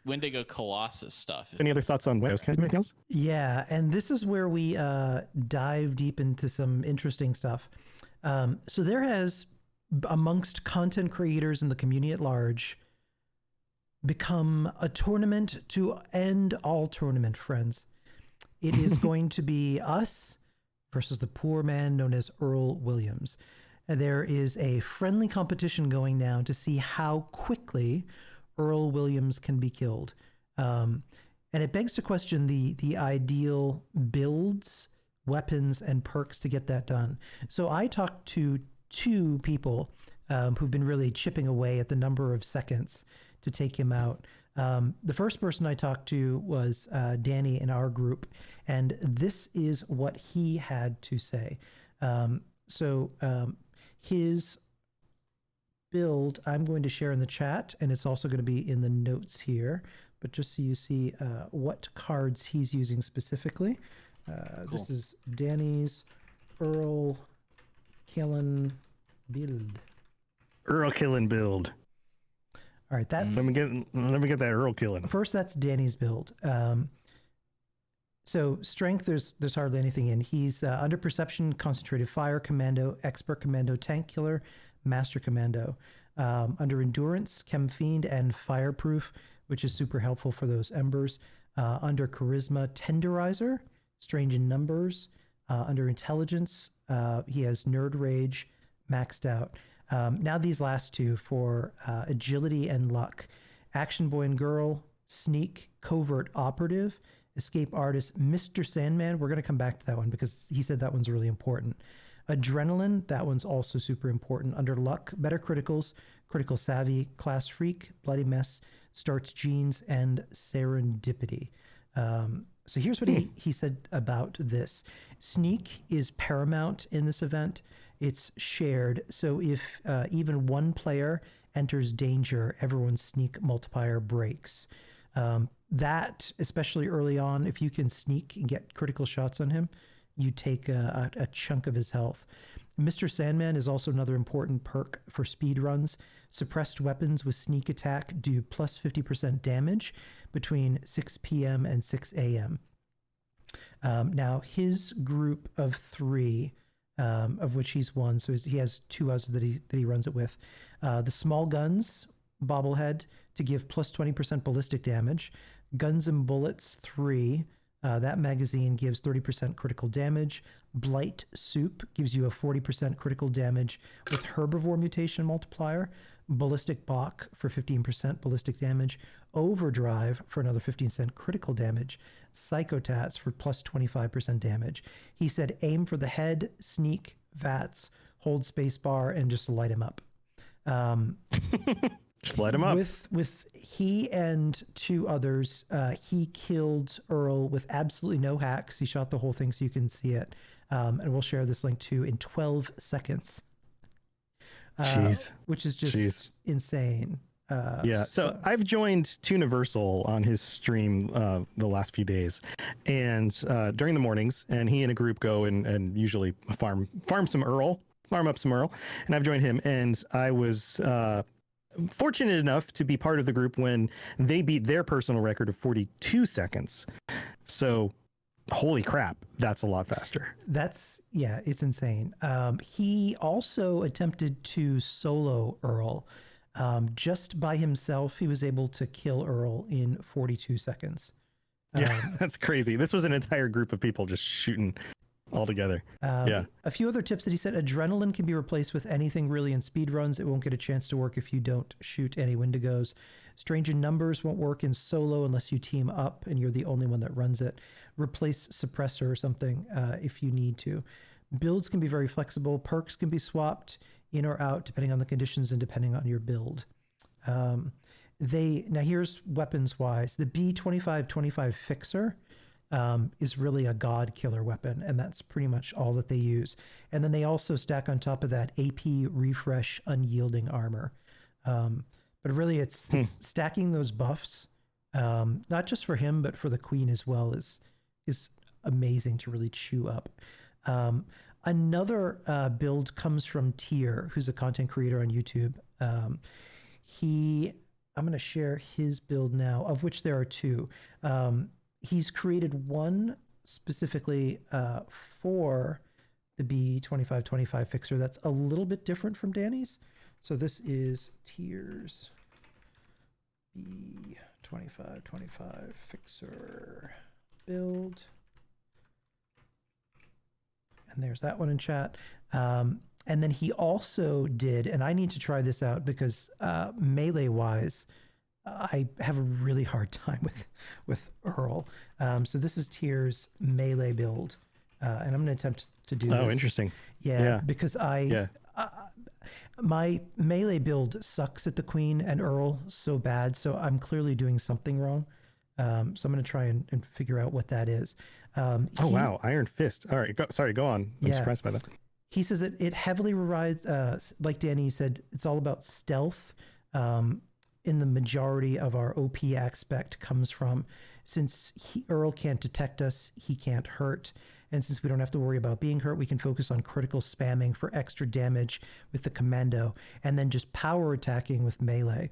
Windigo Colossus stuff. Any other thoughts on Windigos? Can I do anything else? Yeah, and this is where we dive deep into some interesting stuff. So there has, amongst content creators and the community at large, become a tournament to end all tournament, friends. It is going to be us versus the poor man known as Earle Williams. And there is a friendly competition going now to see how quickly Earle Williams can be killed. And it begs to question the ideal builds, weapons, and perks to get that done. So I talked to two people who've been really chipping away at the number of seconds to take him out. The first person I talked to was Danny in our group, and this is what he had to say. His build, I'm going to share in the chat, and it's also going to be in the notes here, but just so you see what cards he's using specifically. Cool. This is Danny's Earle Killen build. Earle Killen build. All right, that's... Let me get that Earle Killen. First, that's Danny's build. So strength, there's hardly anything in. He's under perception, concentrated fire, commando, expert commando, tank killer, master commando. Under endurance, chem fiend, and fireproof, which is super helpful for those embers. Under charisma, tenderizer, strange in numbers. Under intelligence, he has nerd rage, maxed out. Now these last two for agility and luck. Action boy and girl, sneak, covert operative, escape artist, Mr. Sandman. We're going to come back to that one because he said that one's really important. Adrenaline, that one's also super important. Under luck, better criticals, critical savvy, class freak, bloody mess, starts genes, and serendipity. So here's what he said about this. Sneak is paramount in this event. It's shared. So if even one player enters danger, everyone's sneak multiplier breaks. That, especially early on, if you can sneak and get critical shots on him, you take a chunk of his health. Mr. Sandman is also another important perk for speed runs. Suppressed weapons with sneak attack do plus 50% damage between 6 p.m. and 6 a.m. Now, his group of 3, of which he's one, so he has 2 others that he runs it with. The small guns, bobblehead, to give plus 20% ballistic damage. Guns and bullets 3. That magazine gives 30% critical damage. Blight Soup gives you a 40% critical damage with herbivore mutation multiplier. Ballistic Bach for 15% ballistic damage. Overdrive for another 15% critical damage. Psychotats for plus 25% damage. He said aim for the head, sneak, VATS, hold space bar, and just light him up. Just light him up. With he and 2 others, he killed Earle with absolutely no hacks. He shot the whole thing so you can see it. And we'll share this link too in 12 seconds. Jeez. which is just insane. Yeah. So I've joined Tuniversal on his stream the last few days, and during the mornings, and he and a group go and usually farm up some Earle, and I've joined him, and I was fortunate enough to be part of the group when they beat their personal record of 42 seconds. So holy crap, that's a lot faster. It's insane. He also attempted to solo Earle. Just by himself, he was able to kill Earle in 42 seconds. Yeah, that's crazy. This was an entire group of people just shooting all together. A few other tips that he said: adrenaline can be replaced with anything really in speed runs. It won't get a chance to work if you don't shoot any Windigos. Strange in numbers won't work in solo unless you team up and you're the only one that runs it. Replace suppressor or something if you need to. Builds can be very flexible. Perks can be swapped in or out depending on the conditions and depending on your build. Now here's weapons wise. The B2525 Fixer is really a god killer weapon, and that's pretty much all that they use. And then they also stack on top of that AP Refresh Unyielding Armor. But really it's stacking those buffs, not just for him, but for the queen as well, is amazing to really chew up. Another build comes from TYR, who's a content creator on YouTube. I'm going to share his build now, of which there are two. He's created one specifically for the B2525 Fixer that's a little bit different from Danny's. So this is TYR's B2525 Fixer build. And there's that one in chat. And then he also did, and I need to try this out because melee wise, I have a really hard time with Earle. So this is TYR's melee build. And I'm going to attempt to do this. Oh, interesting. Yeah. Because my melee build sucks at the queen and Earle so bad. So I'm clearly doing something wrong. So I'm going to try and figure out what that is. Wow. Iron Fist. All right. Go on. I'm surprised by that. He says it heavily relies, like Danny said, it's all about stealth. In the majority of our OP aspect comes from, since Earle can't detect us, he can't hurt. And since we don't have to worry about being hurt, we can focus on critical spamming for extra damage with the commando, and then just power attacking with melee.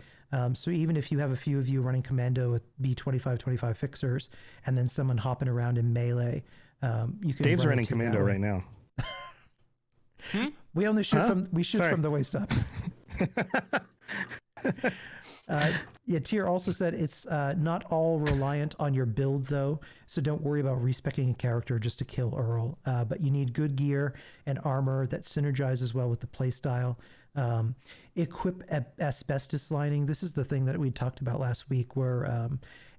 So even if you have a few of you running commando with B2525 Fixers, and then someone hopping around in melee, you can. Dave's running commando right now. We only shoot from the waist up. TYR also said it's not all reliant on your build though, so don't worry about respecking a character just to kill Earle. But you need good gear and armor that synergizes well with the playstyle. Equip asbestos lining. This is the thing that we talked about last week, where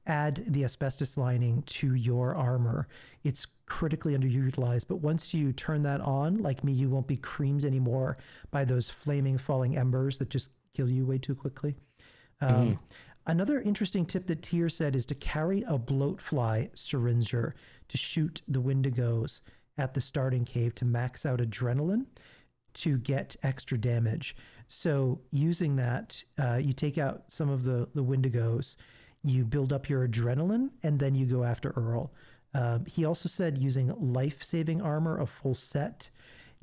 add the asbestos lining to your armor. It's critically underutilized, but once you turn that on, like me, you won't be creamed anymore by those flaming falling embers that just kill you way too quickly. Another interesting tip that TYR said is to carry a bloatfly syringer to shoot the Windigos at the starting cave to max out adrenaline to get extra damage. So using that, you take out some of the Windigos, you build up your adrenaline, and then you go after Earle. He also said using life-saving armor, a full set,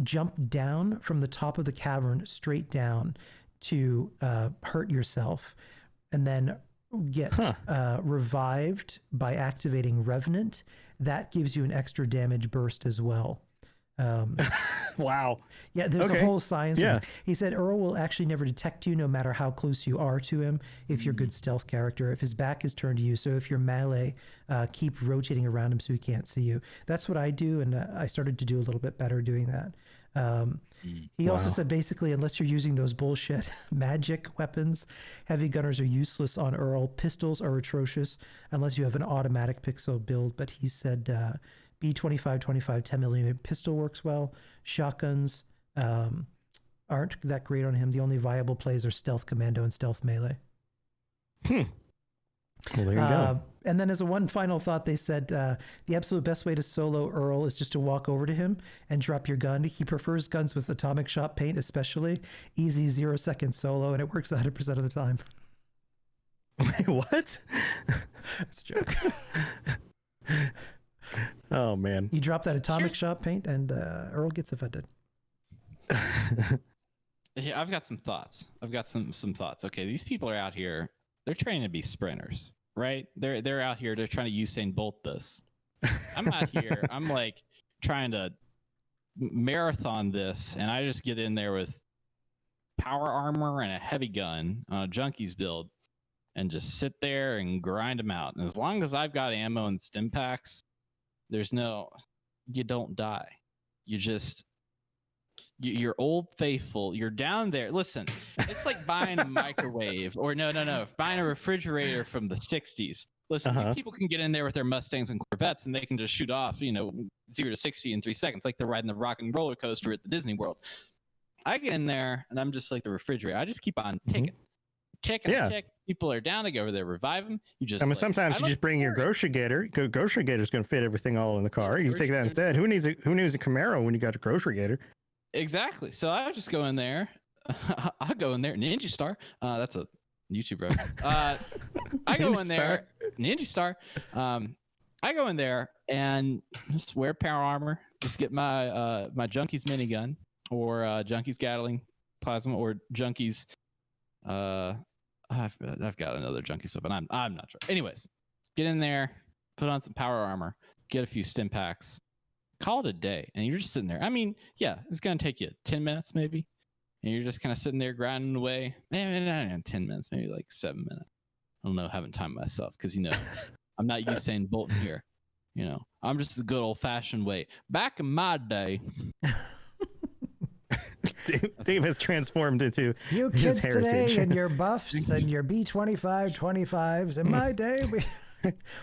jump down from the top of the cavern straight down to hurt yourself, and then get revived by activating Revenant. That gives you an extra damage burst as well. Wow. Yeah, there's a whole science. Yeah. He said Earle will actually never detect you no matter how close you are to him if you're a good stealth character, if his back is turned to you. So if you're melee, keep rotating around him so he can't see you. That's what I do, and I started to do a little bit better doing that. He also said basically, unless you're using those bullshit magic weapons, heavy gunners are useless on Earle. Pistols are atrocious unless you have an automatic pixel build. But he said B2525 10mm pistol works well. Shotguns aren't that great on him. The only viable plays are stealth commando and stealth melee. Well, there you go. And then as a one final thought, they said the absolute best way to solo Earle is just to walk over to him and drop your gun. He prefers guns with atomic shot paint, especially. Easy 0-second solo, and it works 100% of the time. Wait, what? It's a joke. Oh, man. You drop that atomic shot paint, and Earle gets offended. Yeah, I've got some thoughts. Thoughts. Okay, these people are out here. They're training to be sprinters, right? They're out here. They're trying to Usain Bolt this. I'm out here. I'm like trying to marathon this, and I just get in there with power armor and a heavy gun on a junkies build, and just sit there and grind them out. And as long as I've got ammo and stim packs, you don't die. You're old faithful. You're down there. Listen, it's like buying a microwave or no, buying a refrigerator from the 60s. Listen, these people can get in there with their Mustangs and Corvettes and they can just shoot off, 0 to 60 in 3 seconds, like they're riding the rock and roller coaster at the Disney World. I get in there and I'm just like the refrigerator. I just keep on ticking. People are down. I go over there, revive them. Sometimes you just bring your grocery getter. Grocery getter's going to fit everything all in the car. You take that instead. Who needs a Camaro when you got a grocery getter? Exactly. So I just go in there. I go in there. Ninja Star. That's a YouTube reference. I go in there. Ninja Star. I go in there and just wear power armor. Just get my my Junkies minigun or Junkies Gatling plasma or Junkies. I've got another Junkie stuff, but I'm not sure. Anyways, get in there, put on some power armor, get a few stim packs. Call it a day, and you're just sitting there. I mean, yeah, it's gonna take you 10 minutes maybe, and you're just kind of sitting there grinding away. Maybe not 10 minutes, maybe like 7 minutes. I don't know, haven't timed myself because I'm not Usain Bolt here. I'm just the good old fashioned way. Back in my day, Dave has transformed into you his kids heritage. Today and your buffs and your B25/25s. In my day,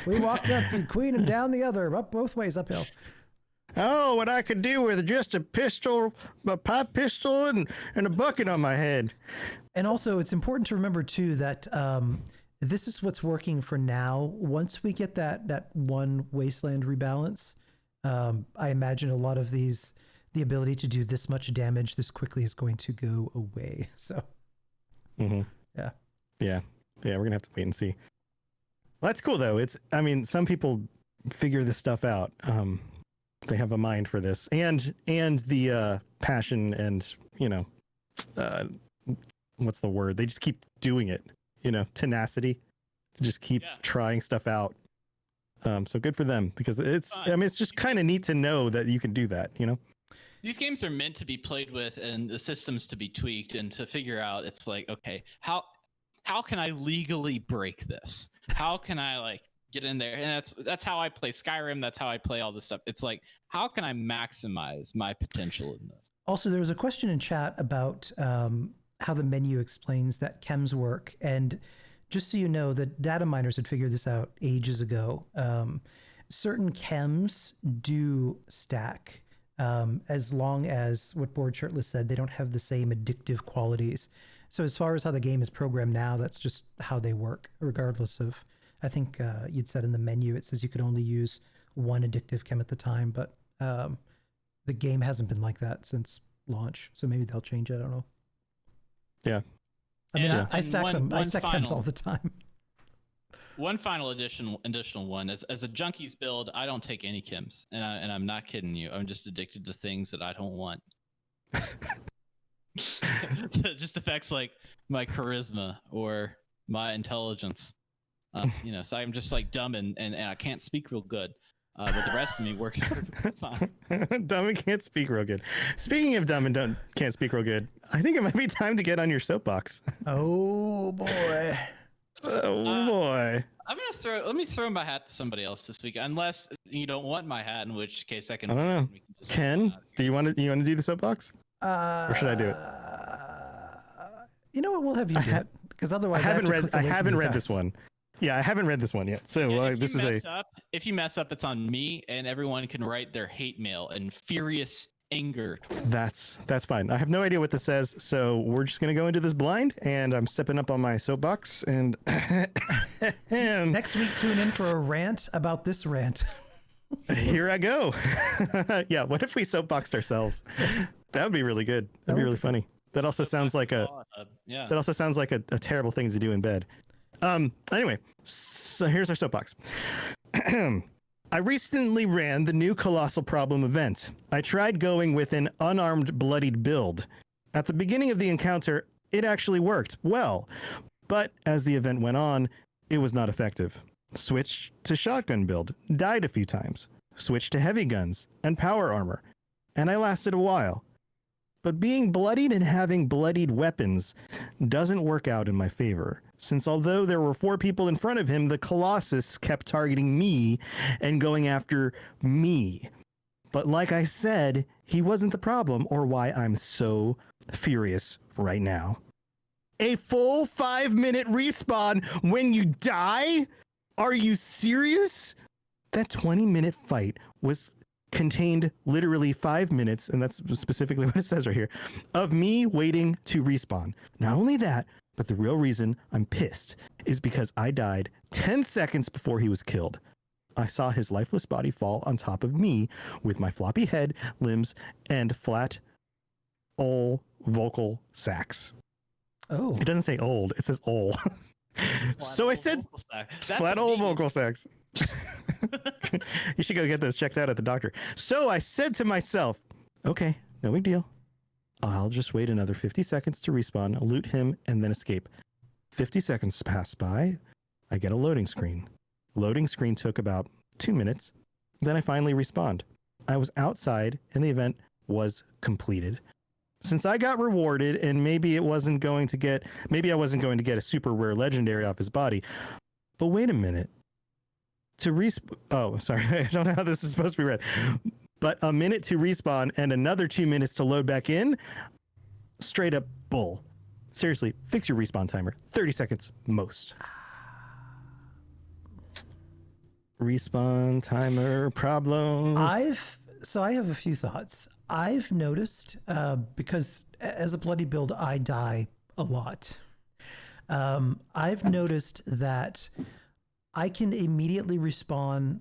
we walked up the Queen and down the other, up both ways uphill. Oh, what I could do with just a pistol, a pipe pistol, and a bucket on my head. And also, it's important to remember, too, that this is what's working for now. Once we get that one wasteland rebalance, I imagine a lot of the ability to do this much damage this quickly is going to go away. So, yeah, we're going to have to wait and see. Well, that's cool, though. Some people figure this stuff out. They have a mind for this and the passion and what's the word? They just keep doing it, tenacity to just keep trying stuff out. So good for them because it's just kind of neat to know that you can do that, These games are meant to be played with and the systems to be tweaked and to figure out it's like, okay, how can I legally break this? How can I get in there? And that's how I play Skyrim. That's how I play all this stuff. It's like, how can I maximize my potential in this? Also, there was a question in chat about how the menu explains that chems work. And just so you know, the data miners had figured this out ages ago. Certain chems do stack as long as what Board Shirtless said, they don't have the same addictive qualities. So as far as how the game is programmed now, that's just how they work, regardless of, I think you'd said in the menu, it says you could only use one addictive chem at the time, but the game hasn't been like that since launch. So maybe they'll change it. I don't know. Yeah. I mean, I stack them. I stack chems all the time. One final additional one. As a Junkies build, I don't take any chems. And I'm not kidding you. I'm just addicted to things that I don't want. It just affects like my charisma or my intelligence. So I'm just like dumb and I can't speak real good. But the rest of me works perfectly fine. Dumb and can't speak real good. Speaking of dumb and can't speak real good, I think it might be time to get on your soapbox. Oh boy. Oh boy. Let me throw my hat to somebody else this week, unless you don't want my hat, in which case I don't know. Ken, do you want to do the soapbox? Or should I do it? You know what? We'll have you do it, because otherwise I haven't read this one. Yeah, I haven't read this one yet. So if you mess up, it's on me, and everyone can write their hate mail and furious anger. That's fine. I have no idea what this says, so we're just gonna go into this blind, and I'm stepping up on my soapbox, and Next week, tune in for a rant about this rant. here I go. Yeah, what if we soapboxed ourselves? That would be really good. That'd be really funny. That also sounds like a yeah. that also sounds like a terrible thing to do in bed. Anyway, so here's our soapbox. I recently ran the new Colossal Problem event. I tried going with an unarmed, bloodied build. At the beginning of the encounter, it actually worked well, but as the event went on, it was not effective. Switched to shotgun build, died a few times. Switched to heavy guns and power armor, and I lasted a while. But being bloodied and having bloodied weapons doesn't work out in my favor, since although there were 4 people in front of him, the Colossus kept targeting me and going after me. But like I said, he wasn't the problem or why I'm so furious right now. A full 5-minute respawn when you die? Are you serious? That 20-minute fight was contained literally 5 minutes, and that's specifically what it says right here, of me waiting to respawn. Not only that, but the real reason I'm pissed is because I died 10 seconds before he was killed. I saw his lifeless body fall on top of me with my floppy head, limbs, and flat old vocal sacs. Oh. It doesn't say old, it says ol. So I said flat old vocal sacs. You should go get those checked out at the doctor. So I said to myself, okay, no big deal. I'll just wait another 50 seconds to respawn, loot him, and then escape. 50 seconds pass by. I get a loading screen. Loading screen took about 2 minutes. Then I finally respawned. I was outside and the event was completed. Since I got rewarded and maybe I wasn't going to get a super rare legendary off his body. But wait a minute. Oh, sorry. I don't know how this is supposed to be read. But a minute to respawn and another 2 minutes to load back in? Straight up bull. Seriously, fix your respawn timer. 30 seconds most. Respawn timer problems. I have a few thoughts. I've noticed, because as a bloody build, I die a lot. I've noticed that I can immediately respawn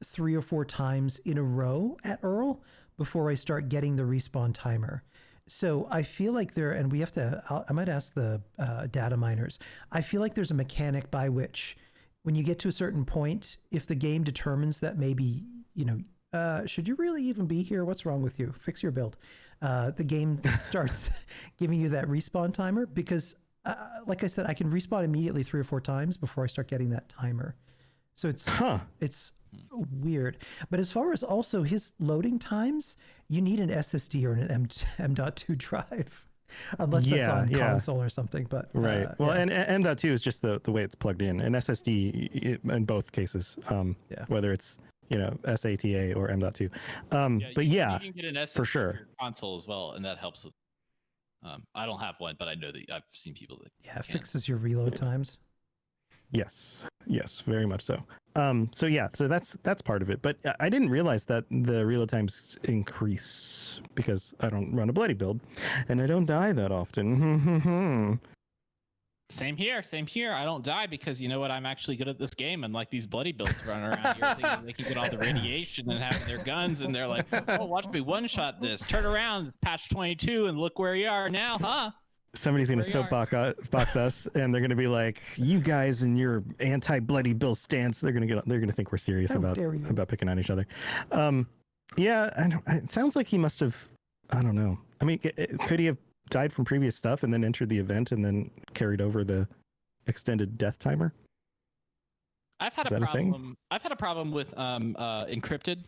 3 or 4 times in a row at Earle before I start getting the respawn timer. So I feel like and we have to, I might ask the data miners, I feel like there's a mechanic by which when you get to a certain point, if the game determines that maybe, should you really even be here? What's wrong with you? Fix your build. The game starts giving you that respawn timer because like I said, I can respawn immediately 3 or 4 times before I start getting that timer. So it's weird. But as far as also his loading times, you need an SSD or an M.2 drive, unless that's on console or something. But right. Well, and M.2 is just the way it's plugged in. An SSD in both cases, whether it's SATA or M.2. But you can get an SSD for sure. For your console as well, and that helps with. I don't have one, but I know that I've seen people that it fixes your reload times. Yes, very much so. So that's part of it. But I didn't realize that the reload times increase because I don't run a bloody build, and I don't die that often. Same here. I don't die because you know what? I'm actually good at this game, and like these bloody builds running around here thinking they can get all the radiation and have their guns, and they're like, "Oh, watch me one-shot this. Turn around, it's patch 22, and look where you are now, huh?" Somebody's going to soapbox us, and they're going to be like, "You guys and your anti-bloody bill stance." They're going to think we're serious about picking on each other. It sounds like he must have. I don't know. I mean, could he have died from previous stuff and then entered the event and then carried over the extended death timer? I've had a problem with encrypted,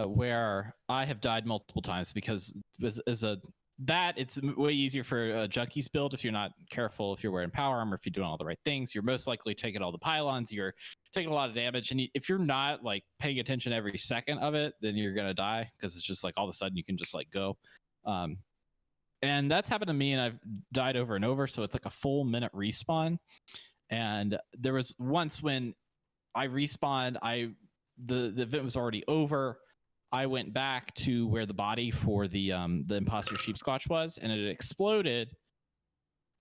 where I have died multiple times because it's way easier for a junkies build if you're not careful, if you're wearing power armor, if you're doing all the right things. You're most likely taking all the pylons, you're taking a lot of damage, and if you're not like paying attention every second of it, then you're gonna die because it's just like all of a sudden you can just like go. And that's happened to me, and I've died over and over, so it's like a full minute respawn. And there was once when I respawned, the event was already over. I went back to where the body for the imposter sheepsquatch was, and it exploded.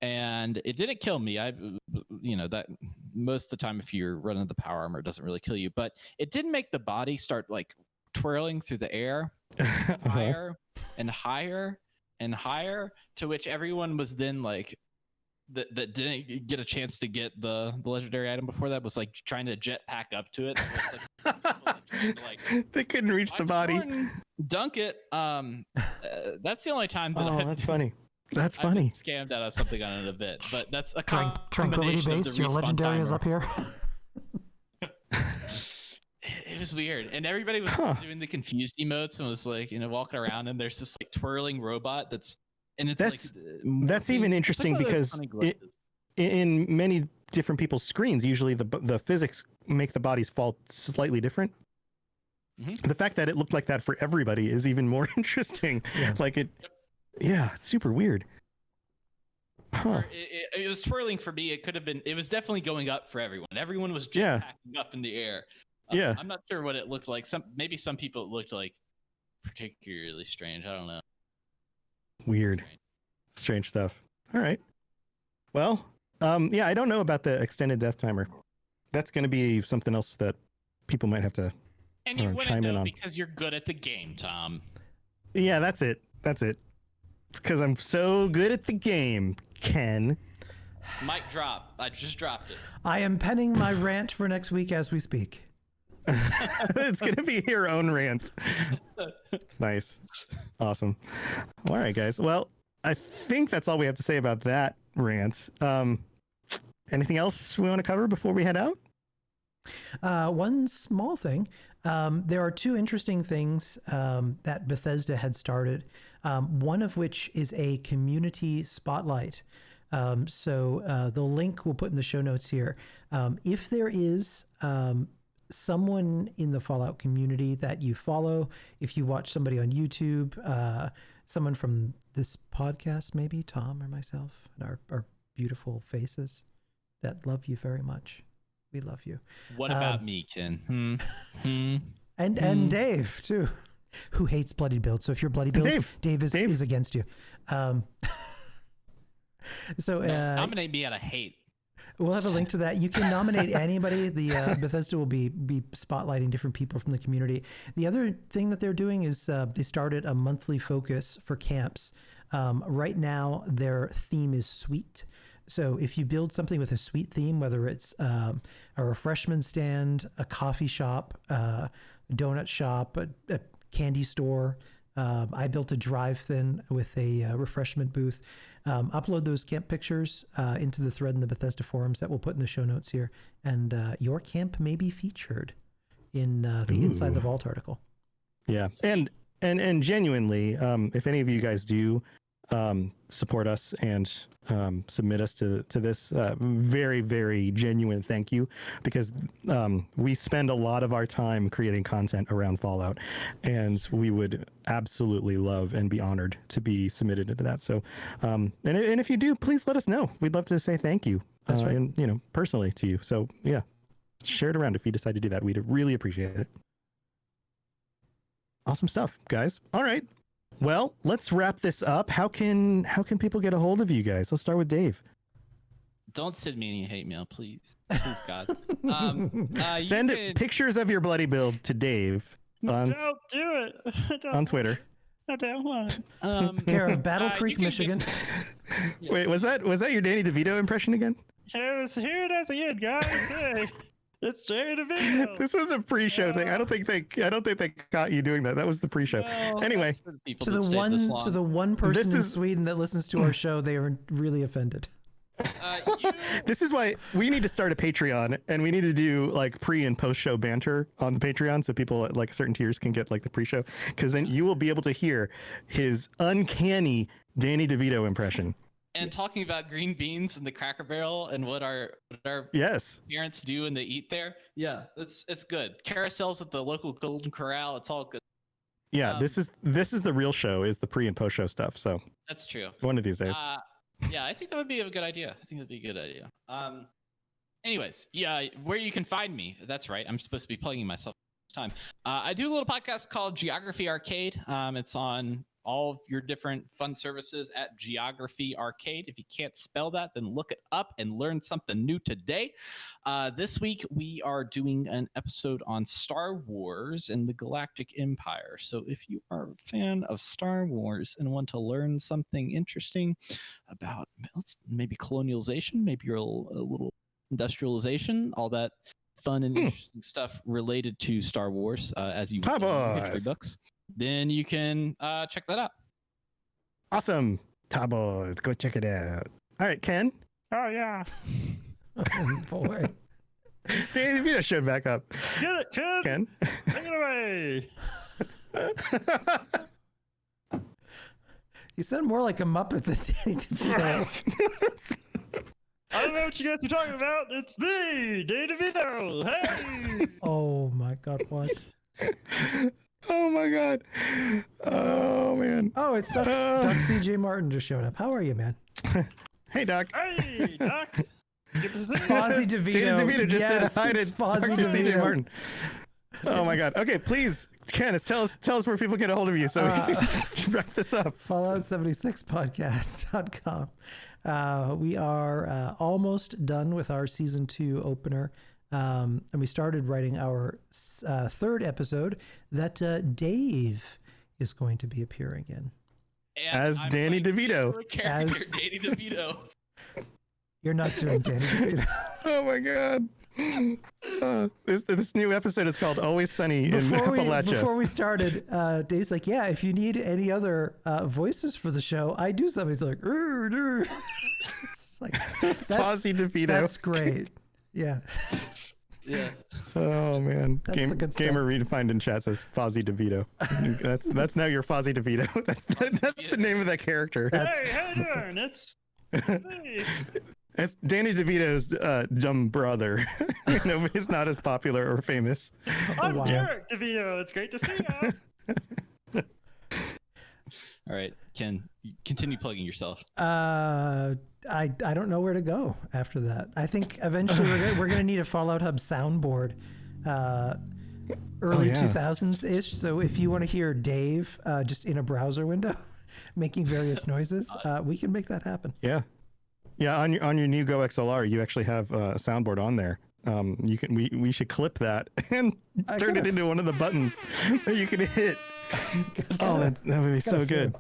And it didn't kill me. That most of the time, if you're running the power armor, it doesn't really kill you. But it did make the body start like twirling through the air, higher and higher and higher. To which everyone was then like, that didn't get a chance to get the legendary item before that, was like trying to jetpack up to it. So it's like, they couldn't reach the body. Jordan, dunk it. That's the only time that that's funny. That's I've funny. been scammed out of something on it a bit, but that's a Tranquility combination of base. the Your respawn legendary timer. is up here. It was weird, and everybody was doing the confused emotes and was like, walking around, and there's this like twirling robot that's even interesting because in many different people's screens, usually the physics make the bodies fall slightly different. Mm-hmm. The fact that it looked like that for everybody is even more interesting. Yeah. Like it. Yeah, super weird. Huh. It was twirling for me. It could have been. It was definitely going up for everyone. Everyone was just packing up in the air. Yeah. I'm not sure what it looked like. Maybe some people it looked like particularly strange. I don't know. Weird. Strange stuff. All right. Well, I don't know about the extended death timer. That's going to be something else that people might have to chime in on. Because you're good at the game, Tom. Yeah, that's it. It's because I'm so good at the game, Ken. Mic drop. I just dropped it. I am penning my rant for next week as we speak. It's going to be your own rant. Nice. Awesome. All right, guys. Well, I think that's all we have to say about that rant. Anything else we want to cover before we head out? One small thing. There are two interesting things that Bethesda had started, one of which is a community spotlight. So the link we'll put in the show notes here. If there is someone in the Fallout community that you follow, if you watch somebody on YouTube, someone from this podcast, maybe Tom or myself, and our beautiful faces that love you very much. We love you. What about me, Ken? And Dave too, who hates bloody build. So if you're bloody build, Dave is against you. Nominate me out of hate. We'll have a link to that. You can nominate anybody. The Bethesda will be spotlighting different people from the community. The other thing that they're doing is they started a monthly focus for camps. Right now, their theme is sweet. So if you build something with a sweet theme, whether it's a refreshment stand, a coffee shop, a donut shop, a candy store, I built a drive-in with a refreshment booth. Upload those camp pictures into the thread in the Bethesda forums that we'll put in the show notes here, and your camp may be featured in the Inside the Vault article. Yeah, and genuinely, if any of you guys do support us and submit us to this, very, very genuine thank you, because we spend a lot of our time creating content around Fallout, and we would absolutely love and be honored to be submitted into that. So and if you do, please let us know. We'd love to say thank you. That's right. And personally to you. So yeah, share it around if you decide to do that. We'd really appreciate it. Awesome stuff, guys. All right. Well, let's wrap this up. How can people get a hold of you guys? Let's start with Dave. Don't send me any hate mail, please. Please, God. Send pictures of your bloody build to Dave on, don't do it. On Twitter. I don't want it. Care of Battle Creek, Michigan. Wait, was that your Danny DeVito impression again? Here it is again, guys. Hey. It's Danny DeVito. This was a pre-show thing. I don't think they caught you doing that. That was the pre-show. Well, anyway, to the one person in Sweden that listens to our show, they are really offended. This is why we need to start a Patreon, and we need to do like pre and post show banter on the Patreon, so people at like certain tiers can get like the pre-show, because then you will be able to hear his uncanny Danny DeVito impression. And talking about green beans and the Cracker Barrel and what our parents do and they eat there. Yeah, it's good. Carousels at the local Golden Corral. It's all good. Yeah, this is the real show, is the pre and post show stuff. So that's true. One of these days. Yeah, I think that would be a good idea. Anyways, yeah, where you can find me. That's right. I'm supposed to be plugging myself. time. I do a little podcast called Geography Arcade. It's on all of your different fun services at Geography Arcade. If you can't spell that, then look it up and learn something new today. This week, we are doing an episode on Star Wars and the Galactic Empire. So if you are a fan of Star Wars and want to learn something interesting about maybe colonialization, maybe a little industrialization, all that fun and interesting stuff related to Star Wars, as you would in history books, then you can check that out. Awesome. Tabo, go check it out. All right, Ken. Oh, yeah. Oh, boy. Danny DeVito showed back up. Get it, kid. Ken. Take it away. You sound more like a Muppet than Danny DeVito. I don't know what you guys are talking about. It's me, Danny DeVito. Hey. Oh, my God. What? Oh, my God. Oh, man. Oh, it's Doc C.J. Martin just showed up. How are you, man? Hey, Doc. Hey, Doc. Fozzie DeVito. Danny DeVito just said hi to Fozzie Dr. C.J. DeVito. Martin. Oh, my God. Okay, please, Kenneth, tell us where people get a hold of you so we can wrap this up. Fallout76podcast.com. We are almost done with our season 2 opener. And we started writing our third episode that Dave is going to be appearing in. And As I'm Danny playing DeVito. your character, Danny DeVito. You're not doing Danny DeVito. Oh, my God. This new episode is called Always Sunny in Appalachia. Before we started, Dave's like, yeah, if you need any other voices for the show, I do something. He's like, it's like Fozzie DeVito. That's great. Yeah. Yeah. Oh, man. That's the good stuff. Gamer Redefined in chat says Fozzie DeVito. That's now your Fozzie DeVito. That's the name of that character. Hey, how you doing? It's me. It's Danny DeVito's dumb brother. He's not as popular or famous. I'm wow. Derek DeVito. It's great to see you. All right, Ken, continue plugging yourself. I don't know where to go after that. I think eventually we're gonna need a Fallout Hub soundboard, early 2000s ish. So if you want to hear Dave just in a browser window making various noises, we can make that happen. Yeah. Yeah, on your new Go XLR, you actually have a soundboard on there. We should clip that and turn it into one of the buttons that you can hit. That would be so good.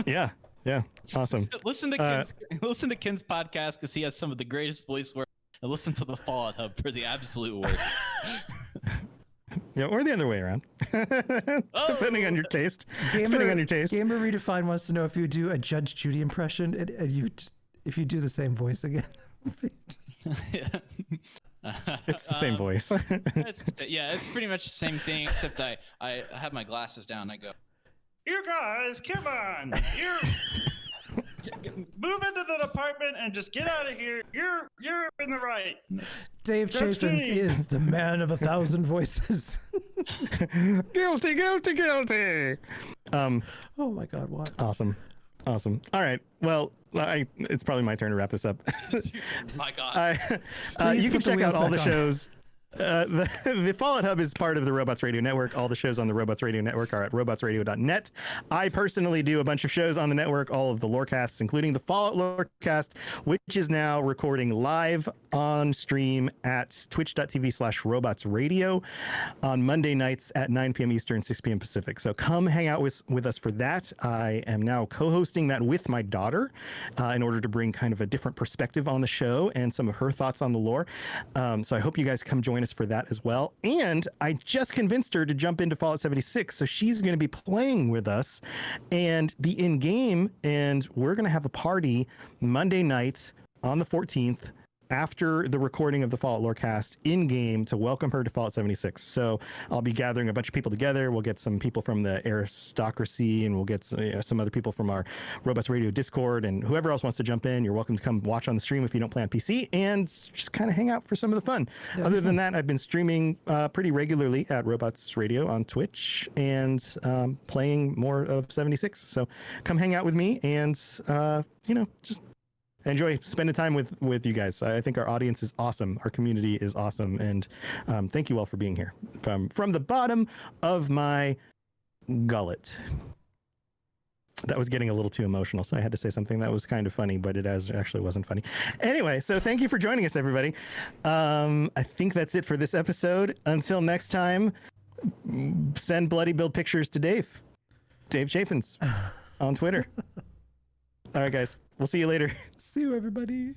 Yeah, awesome. Listen to Ken's podcast because he has some of the greatest voice work, and listen to the Fallout Hub for the absolute worst. Yeah, or the other way around. Depending on your taste. Gamer Redefined wants to know if you do a Judge Judy impression and if you do the same voice again. It's the same voice. It's pretty much the same thing, except I have my glasses down. I go, You guys, come on. Move into the department and just get out of here. You're in the right. Dave Chaffins is the man of 1,000 voices. Guilty. Oh my God, what? Awesome. All right. Well, it's probably my turn to wrap this up. My God. You can check out all the shows. The Fallout Hub is part of the Robots Radio Network. All the shows on the Robots Radio Network are at robotsradio.net. I personally do a bunch of shows on the network, all of the lorecasts, including the Fallout Lorecast, which is now recording live on stream at twitch.tv/robotsradio on Monday nights at 9 p.m. Eastern, 6 p.m. Pacific. So come hang out with us for that. I am now co-hosting that with my daughter in order to bring kind of a different perspective on the show and some of her thoughts on the lore. So I hope you guys come join us for that as well. And I just convinced her to jump into Fallout 76, so she's going to be playing with us and be in game, and we're going to have a party Monday night on the 14th after the recording of the Fallout Lorecast in game to welcome her to Fallout 76. So I'll be gathering a bunch of people together. We'll get some people from the aristocracy, and we'll get some other people from our Robots Radio Discord, and whoever else wants to jump in, you're welcome to come watch on the stream if you don't play on PC and just kind of hang out for some of the fun. Other than that, I've been streaming pretty regularly at Robots Radio on Twitch and playing more of 76. So come hang out with me and, just enjoy spending time with you guys. I think our audience is awesome. Our community is awesome. And thank you all for being here from the bottom of my gullet. That was getting a little too emotional, so I had to say something that was kind of funny, but it actually wasn't funny. Anyway, so thank you for joining us, everybody. I think that's it for this episode. Until next time, send Bloody Bill pictures to Dave Chaffins on Twitter. All right, guys, we'll see you later. See you, everybody.